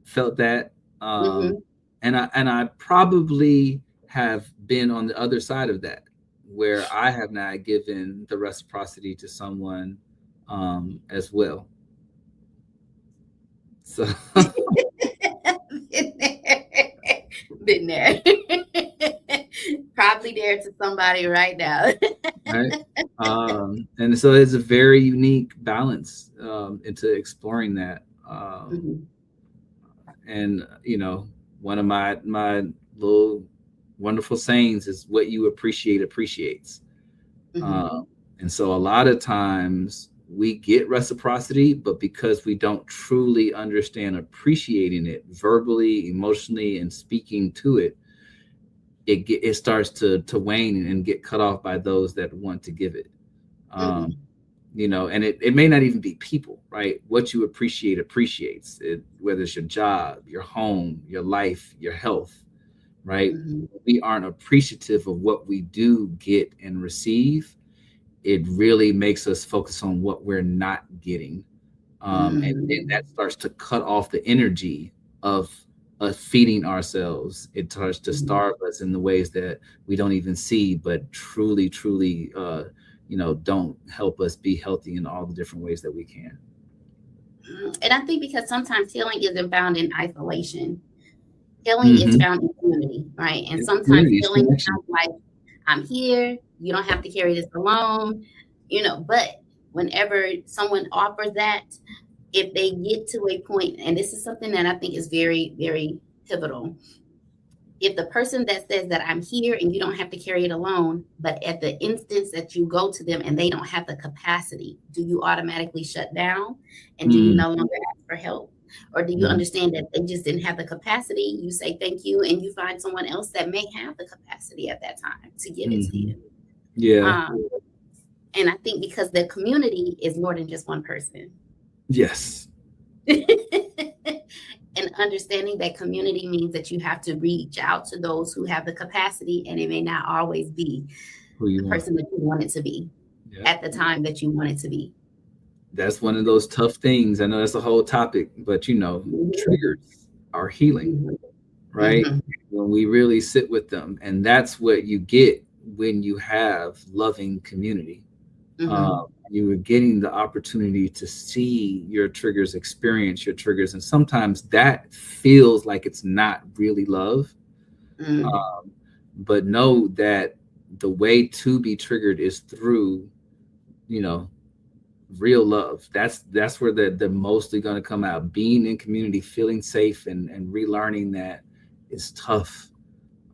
felt that. And I probably have been on the other side of that, where I have not given the reciprocity to someone as well. So Been there. Probably there to somebody right now. right. And so it's a very unique balance into exploring that. Mhm. And one of my little wonderful sayings is, what you appreciate appreciates. Mhm. And so a lot of times we get reciprocity, but because we don't truly understand appreciating it verbally, emotionally, and speaking to it, it starts to wane and get cut off by those that want to give it. Mhm. And it may not even be people, right? What you appreciate appreciates it, whether it's your job, your home, your life, your health, right? Mhm. We aren't appreciative of what we do get and receive. It really makes us focus on what we're not getting. And then that starts to cut off the energy of us feeding ourselves. It starts to starve us in the ways that we don't even see, but truly, truly, don't help us be healthy in all the different ways that we can. And I think because sometimes healing isn't found in isolation. Healing is Mm-hmm. found in community, right? And It's sometimes community, it's healing connection. sounds like, I'm here, you don't have to carry this alone, but whenever someone offers that, if they get to a point, and this is something that I think is very, very pivotal, if the person that says that I'm here and you don't have to carry it alone, but at the instance that you go to them and they don't have the capacity, do you automatically shut down and do you Mm-hmm. no longer ask for help? Or do you understand that they just didn't have the capacity? You say thank you and you find someone else that may have the capacity at that time to give it to Mm-hmm. you. Yeah. And I think because the community is more than just one person. Yes. And understanding that community means that you have to reach out to those who have the capacity, and it may not always be Who you the want. person that you want it to be Yeah. at the time that you want it to be. That's one of those tough things. I know that's a whole topic, but triggers are healing, right? Mhm. When we really sit with them. And that's what you get when you have loving community. Mhm. You are getting the opportunity to see your triggers, experience your triggers. And sometimes that feels like it's not really love. Mhm. But know that the way to be triggered is through, you know, real love. That's where they're mostly going to come out. Being in community, feeling safe, and relearning that is tough.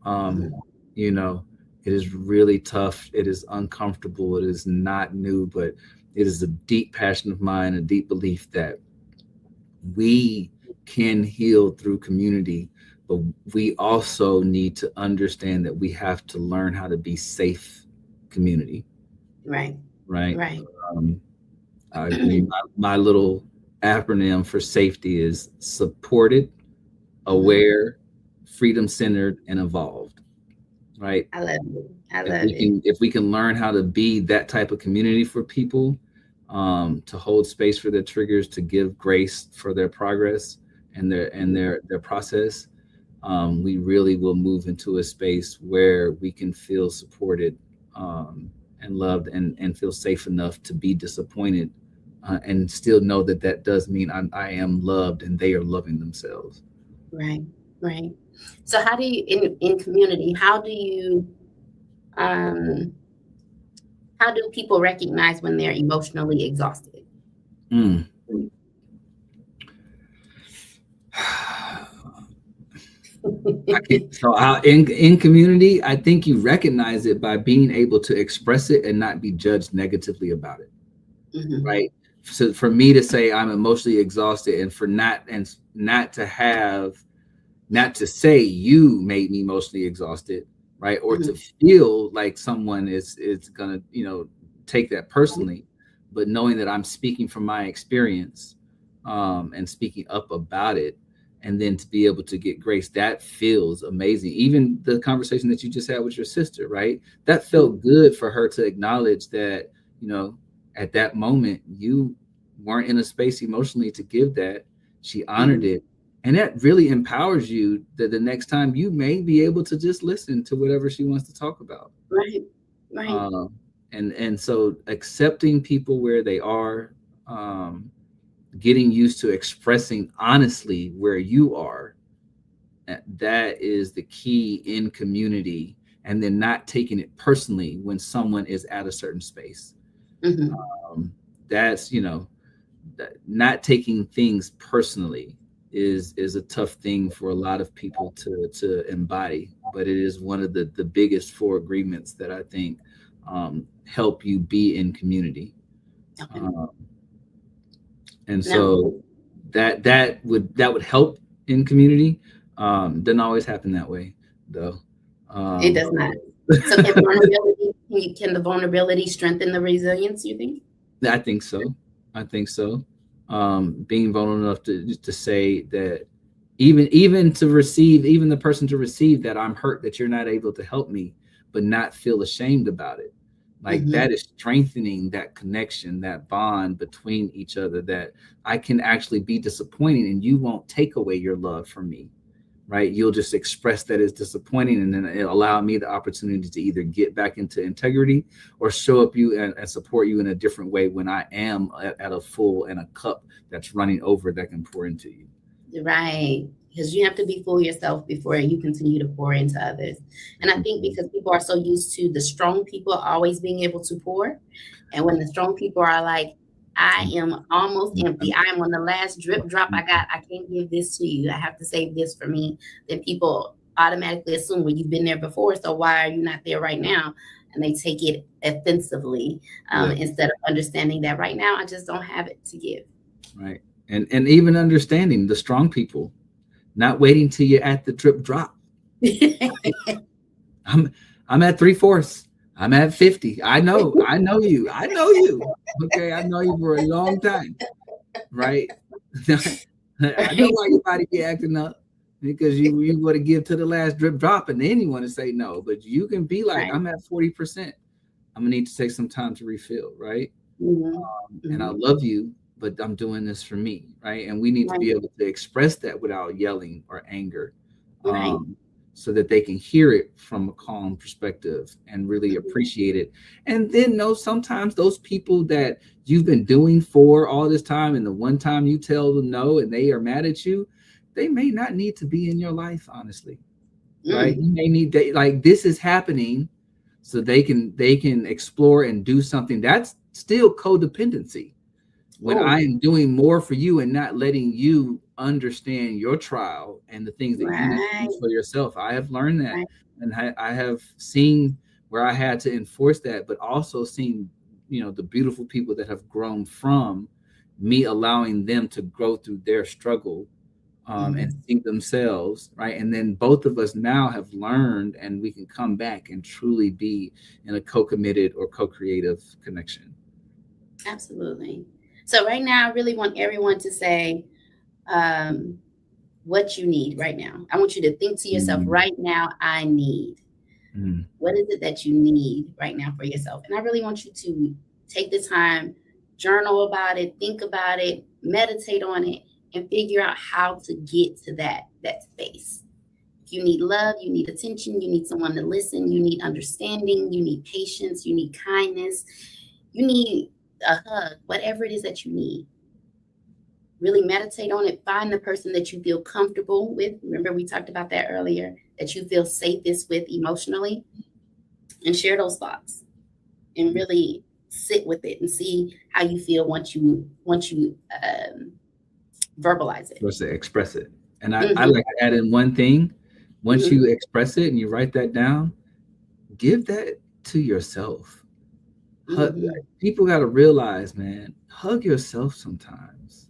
um Mhm. you know it is really tough. It is uncomfortable. It is not new, but it is a deep passion of mine, a deep belief that we can heal through community, but we also need to understand that we have to learn how to be safe community, Right. right? Right. um, my little acronym for safety is supported, Mhm. aware, freedom centered, and evolved. Right? I love it. I If love we it. can if we can learn how to be that type of community for people, to hold space for their triggers, to give grace for their progress and their process, we really will move into a space where we can feel supported, and loved, and feel safe enough to be disappointed, and still know that that does mean I am loved and they are loving themselves. Right. Right. So how do you in community, um how do people recognize when they're emotionally exhausted? Mm. So in community, I think you recognize it by being able to express it and not be judged negatively about it, Mhm. right? So for me to say I'm emotionally exhausted, and for not to have, not to say you made me emotionally exhausted, right? Or to Mhm. feel like someone is gonna take that personally, but knowing that I'm speaking from my experience, and speaking up about it, and then to be able to get grace, that feels amazing. Even the conversation that you just had with your sister, right? That felt good for her to acknowledge that, at that moment you weren't in a space emotionally to give that. She honored Mhm. it, And that really empowers you that the next time you may be able to just listen to whatever she wants to talk about. Right. Right. And so accepting people where they are, getting used to expressing honestly where you are, that is the key in community. And then not taking it personally when someone is at a certain space. That's, not taking things personally is a tough thing for a lot of people to embody, but it is one of the biggest 4 agreements that I think help you be in community. And so that would help in community. Doesn't always happen that way though. It does not. So can the vulnerability strengthen the resilience, you think? I think so. Being vulnerable enough to say that even the person to receive that I'm hurt, that you're not able to help me, but not feel ashamed about it. Like that is strengthening that connection, that bond between each other, that I can actually be disappointed and you won't take away your love from me. Right. You'll just express that it's disappointing, and then it'll allow me the opportunity to either get back into integrity or show up you and support you in a different way when I am at a full and a cup that's running over that can pour into you. Right. Because you have to be full yourself before you continue to pour into others. And I think because people are so used to the strong people always being able to pour. And when the strong people are like, I am almost empty, I'm on the last drip drop I got, I can't give this to you, I have to save this for me, then people automatically assume, well, you've been there before, so why are you not there right now? And they take it offensively, instead of understanding that right now I just don't have it to give. Right. And even understanding the strong people, not waiting till you're at the drip drop. I'm at 3/4. I'm at 50. I know you. Okay. I know you for a long time. Right. I know why your body be acting up, because you want to give to the last drip drop and then you want to say no, but you can be like, I'm at 40%. I'm gonna need to take some time to refill. Right. And I love you, but I'm doing this for me. Right. And we need to be able to express that without yelling or anger. So that they can hear it from a calm perspective and really appreciate it. And then sometimes those people that you've been doing for all this time, and the one time you tell them no and they are mad at you, they may not need to be in your life, honestly. Right? You may need like this is happening so they can explore and do something. That's still codependency. When I am doing more for you and not letting you understand your trial and the things that you need to do for yourself. I have learned that, and I have seen where I had to enforce that, but also seen, the beautiful people that have grown from me allowing them to grow through their struggle, and see themselves, right? And then both of us now have learned, and we can come back and truly be in a co-committed or co-creative connection. Absolutely. So right now, I really want everyone to say what you need right now. I want you to think to yourself, right now, I need. What is it that you need right now for yourself? And I really want you to take the time, journal about it, think about it, meditate on it, and figure out how to get to that space. If you need love, you need attention, you need someone to listen, you need understanding, you need patience, you need kindness, you need a hug, whatever it is that you need. Really meditate on it. Find the person that you feel comfortable with. Remember, we talked about that earlier, that you feel safest with emotionally, and share those thoughts and really sit with it and see how you feel once you verbalize it. Let's say express it. And I like to add in one thing. Once you express it and you write that down, give that to yourself. People got to realize, man, hug yourself sometimes.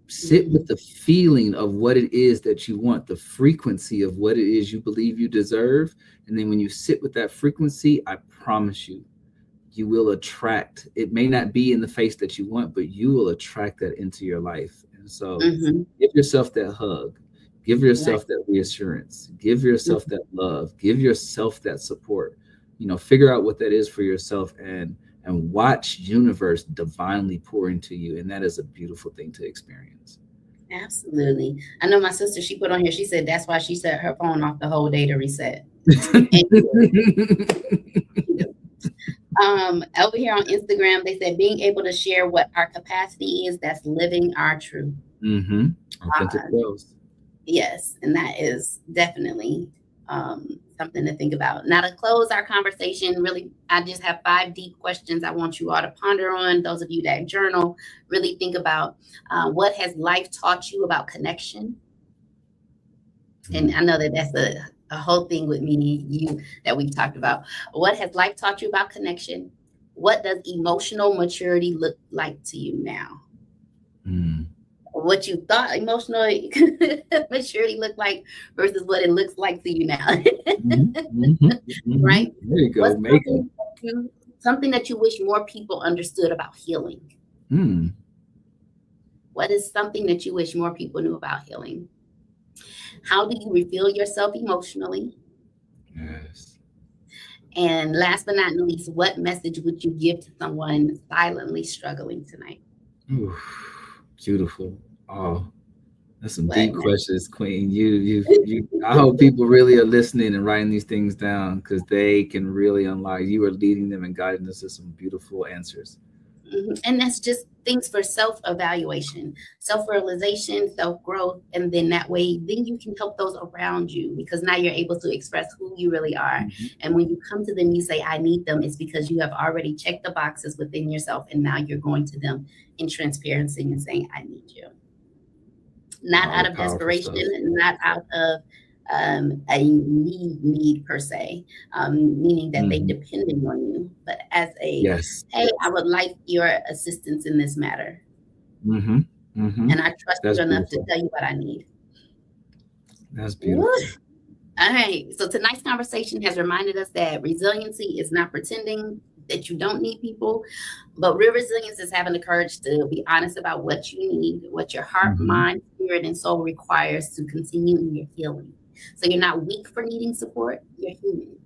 Sit with the feeling of what it is that you want, the frequency of what it is you believe you deserve. And then when you sit with that frequency, I promise you, you will attract. It may not be in the face that you want, but you will attract that into your life. And so give yourself that hug. Give yourself that reassurance. Give yourself that love. Give yourself that support. Figure out what that is for yourself and watch universe divinely pour into you. And that is a beautiful thing to experience. Absolutely. I know my sister, she put on here, she said that's why she set her phone off the whole day to reset. And over here on Instagram, they said being able to share what our capacity is, that's living our truth. Authentic selves. Yes, and that is definitely something to think about. Now, to close our conversation, really, I just have 5 deep questions I want you all to ponder on. Those of you that journal, really think about what has life taught you about connection? And I know that that's a whole thing with me and you that we've talked about. What has life taught you about connection? What does emotional maturity look like to you now? What you thought emotional maturity looked like versus what it looks like to you now. Right? There you go. Something that you wish more people understood about healing. What is something that you wish more people knew about healing? How do you refill yourself emotionally? Yes. And last but not least, what message would you give to someone silently struggling tonight? Ooh, beautiful. Oh, that's some deep questions, Queen. You. I hope people really are listening and writing these things down, because they can really unlock. You are leading them and guiding us to some beautiful answers. And that's just things for self-evaluation, self-realization, self-growth. And then that way, then you can help those around you, because now you're able to express who you really are. And when you come to them, you say, I need them. It's because you have already checked the boxes within yourself. And now you're going to them in transparency and saying, I need you. Not out of desperation, not out of a need per se, meaning that they depending on you, but as a, hey, I would like your assistance in this matter. And I trust you enough to tell you what I need. That's beautiful. All right. So tonight's conversation has reminded us that resiliency is not pretending that you don't need people, but real resilience is having the courage to be honest about what you need, what your heart, mind, spirit, and soul requires to continue in your healing. So you're not weak for needing support, you're human.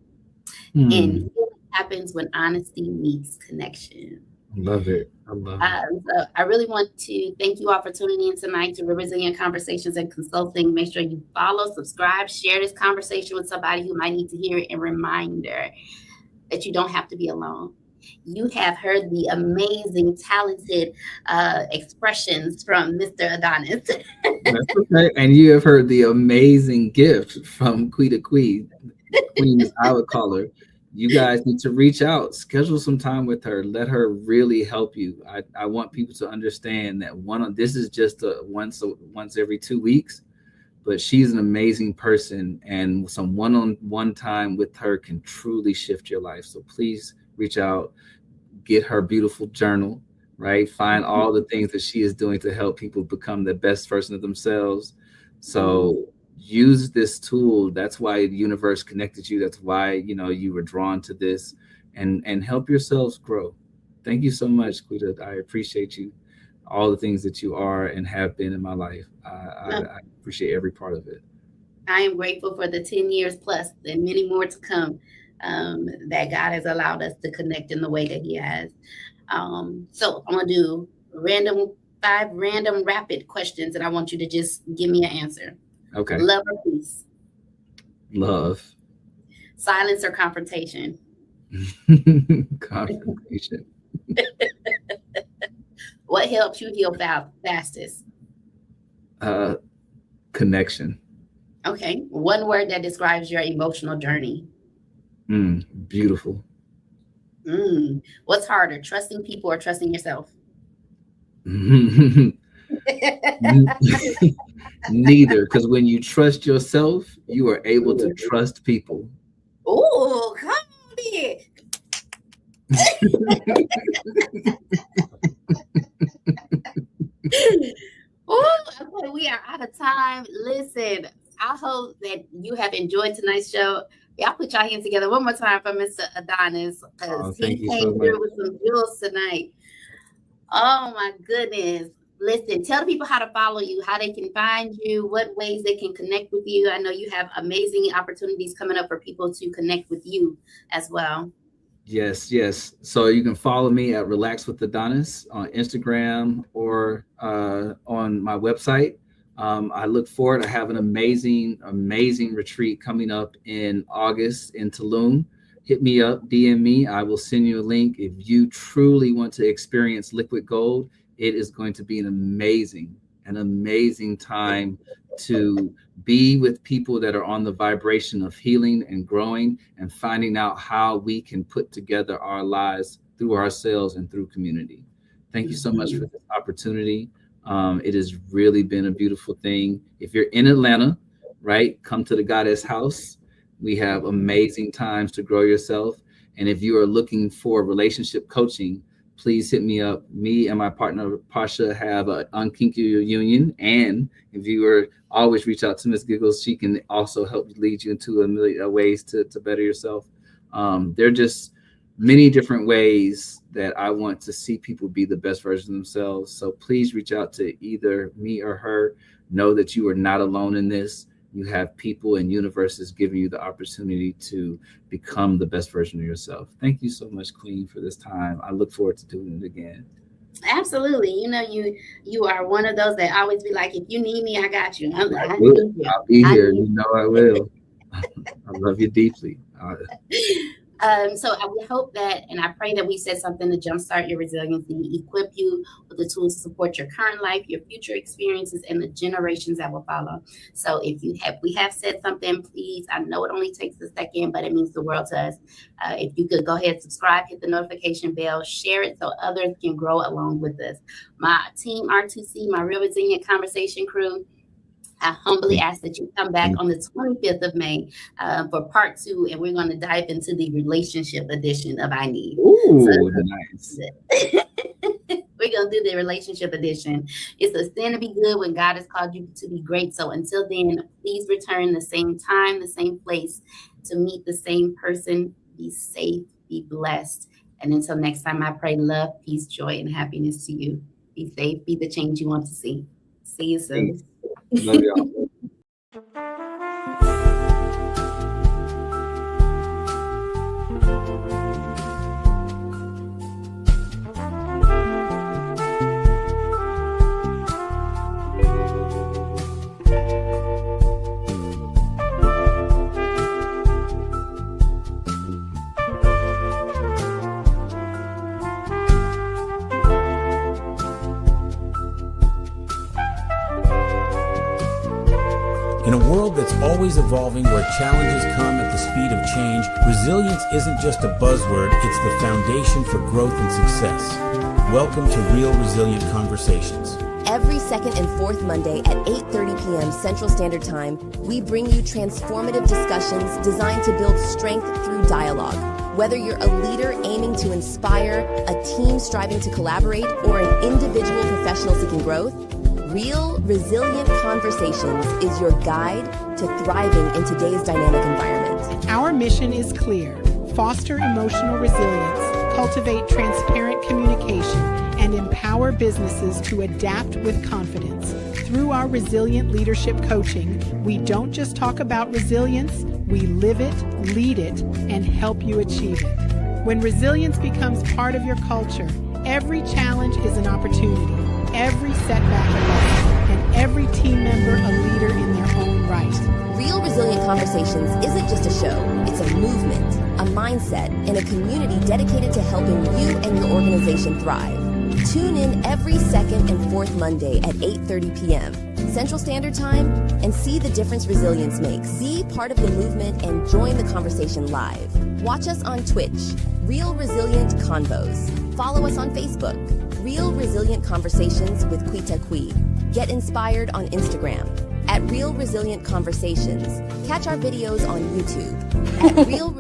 And healing happens when honesty meets connection. I love it. I love it. So I really want to thank you all for tuning in tonight to Real Resilient Conversations and Consulting. Make sure you follow, subscribe, share this conversation with somebody who might need to hear it. And reminder that you don't have to be alone. You have heard the amazing, talented expressions from Mr. Adonis. That's okay. And you have heard the amazing gift from Quita Queen, as I would call her. You guys need to reach out, schedule some time with her, let her really help you. I want people to understand that this is just once every 2 weeks, but she's an amazing person, and some one-on-one time with her can truly shift your life. So please reach out, get her beautiful journal, right? Find all the things that she is doing to help people become the best version of themselves. So use this tool. That's why the universe connected you. That's why, you were drawn to this, and help yourselves grow. Thank you so much, Quita. I appreciate you, all the things that you are and have been in my life. I appreciate every part of it. I am grateful for the 10 years plus and many more to come that God has allowed us to connect in the way that he has. So I'm going to do 5 random rapid questions, and I want you to just give me an answer. Okay. Love or peace? Love. Silence or confrontation? Confrontation. What helps you heal fastest? Connection. Okay. One word that describes your emotional journey? Beautiful. What's harder, trusting people or trusting yourself? Neither, because when you trust yourself, you are able to trust people. Oh, come on in. Okay, we are out of time. Listen, I hope that you have enjoyed tonight's show. Y'all put y'all hands together one more time for Mr. Adonis, because he came through with some jewels tonight. Oh my goodness. Listen, tell the people how to follow you, how they can find you, what ways they can connect with you. I know you have amazing opportunities coming up for people to connect with you as well. Yes. So you can follow me at Relax with Adonis on Instagram or on my website, I look forward to have an amazing retreat coming up in August in Tulum. Hit me up, DM me. I will send you a link. If you truly want to experience liquid gold, it is going to be an amazing time to be with people that are on the vibration of healing and growing and finding out how we can put together our lives through ourselves and through community. Thank you so much for this opportunity. It has really been a beautiful thing. If you're in Atlanta, right, come to the Goddess House. We have amazing times to grow yourself. And if you are looking for relationship coaching, please hit me up. Me and my partner, Pasha, have an Unkinky Union. And if you are, always reach out to Miss Giggles. She can also help lead you into a million ways to better yourself. There are just many different ways that I want to see people be the best version of themselves. So please reach out to either me or her. Know that you are not alone in this. You have people and universes giving you the opportunity to become the best version of yourself. Thank you so much, Queen, for this time. I look forward to doing it again. Absolutely. You are one of those that always be like, if you need me, I got you. I'll be here. You know I will. I love you deeply. So I would hope that, and I pray that we said something to jumpstart your resiliency, equip you with the tools to support your current life, your future experiences, and the generations that will follow. So if we have said something, please, I know it only takes a second, but it means the world to us. If you could go ahead, subscribe, hit the notification bell, share it so others can grow along with us. My team, R2C, my Real Resilient Conversation crew, I humbly ask that you come back on the 25th of May for part 2, and we're going to dive into the relationship edition of I Need. Ooh, nice. We're going to do the relationship edition. It's a sin to be good when God has called you to be great. So until then, please return the same time, the same place to meet the same person. Be safe, be blessed. And until next time, I pray love, peace, joy, and happiness to you. Be safe, be the change you want to see. See you soon. Love y'all. In a world that's always evolving, where challenges come at the speed of change, resilience isn't just a buzzword, it's the foundation for growth and success. Welcome to Real Resilient Conversations. Every second and fourth Monday at 8:30 p.m. Central Standard Time, we bring you transformative discussions designed to build strength through dialogue. Whether you're a leader aiming to inspire, a team striving to collaborate, or an individual professional seeking growth, Real Resilient Conversations is your guide to thriving in today's dynamic environment. Our mission is clear: foster emotional resilience, cultivate transparent communication, and empower businesses to adapt with confidence. Through our resilient leadership coaching, we don't just talk about resilience, we live it, lead it, and help you achieve it. When resilience becomes part of your culture, every challenge is an opportunity, every setback a lesson, and every team member a leader in their own right. Real Resilient Conversations isn't just a show, it's a movement, a mindset, and a community dedicated to helping you and your organization thrive. Tune in every second and fourth Monday at 8:30 p.m. Central Standard Time and see the difference resilience makes. Be part of the movement and join the conversation live. Watch us on Twitch, Real Resilient Convos. Follow us on Facebook, Real Resilient Conversations with Quita. Get inspired on Instagram at Real Resilient Conversations. Catch our videos on YouTube at Real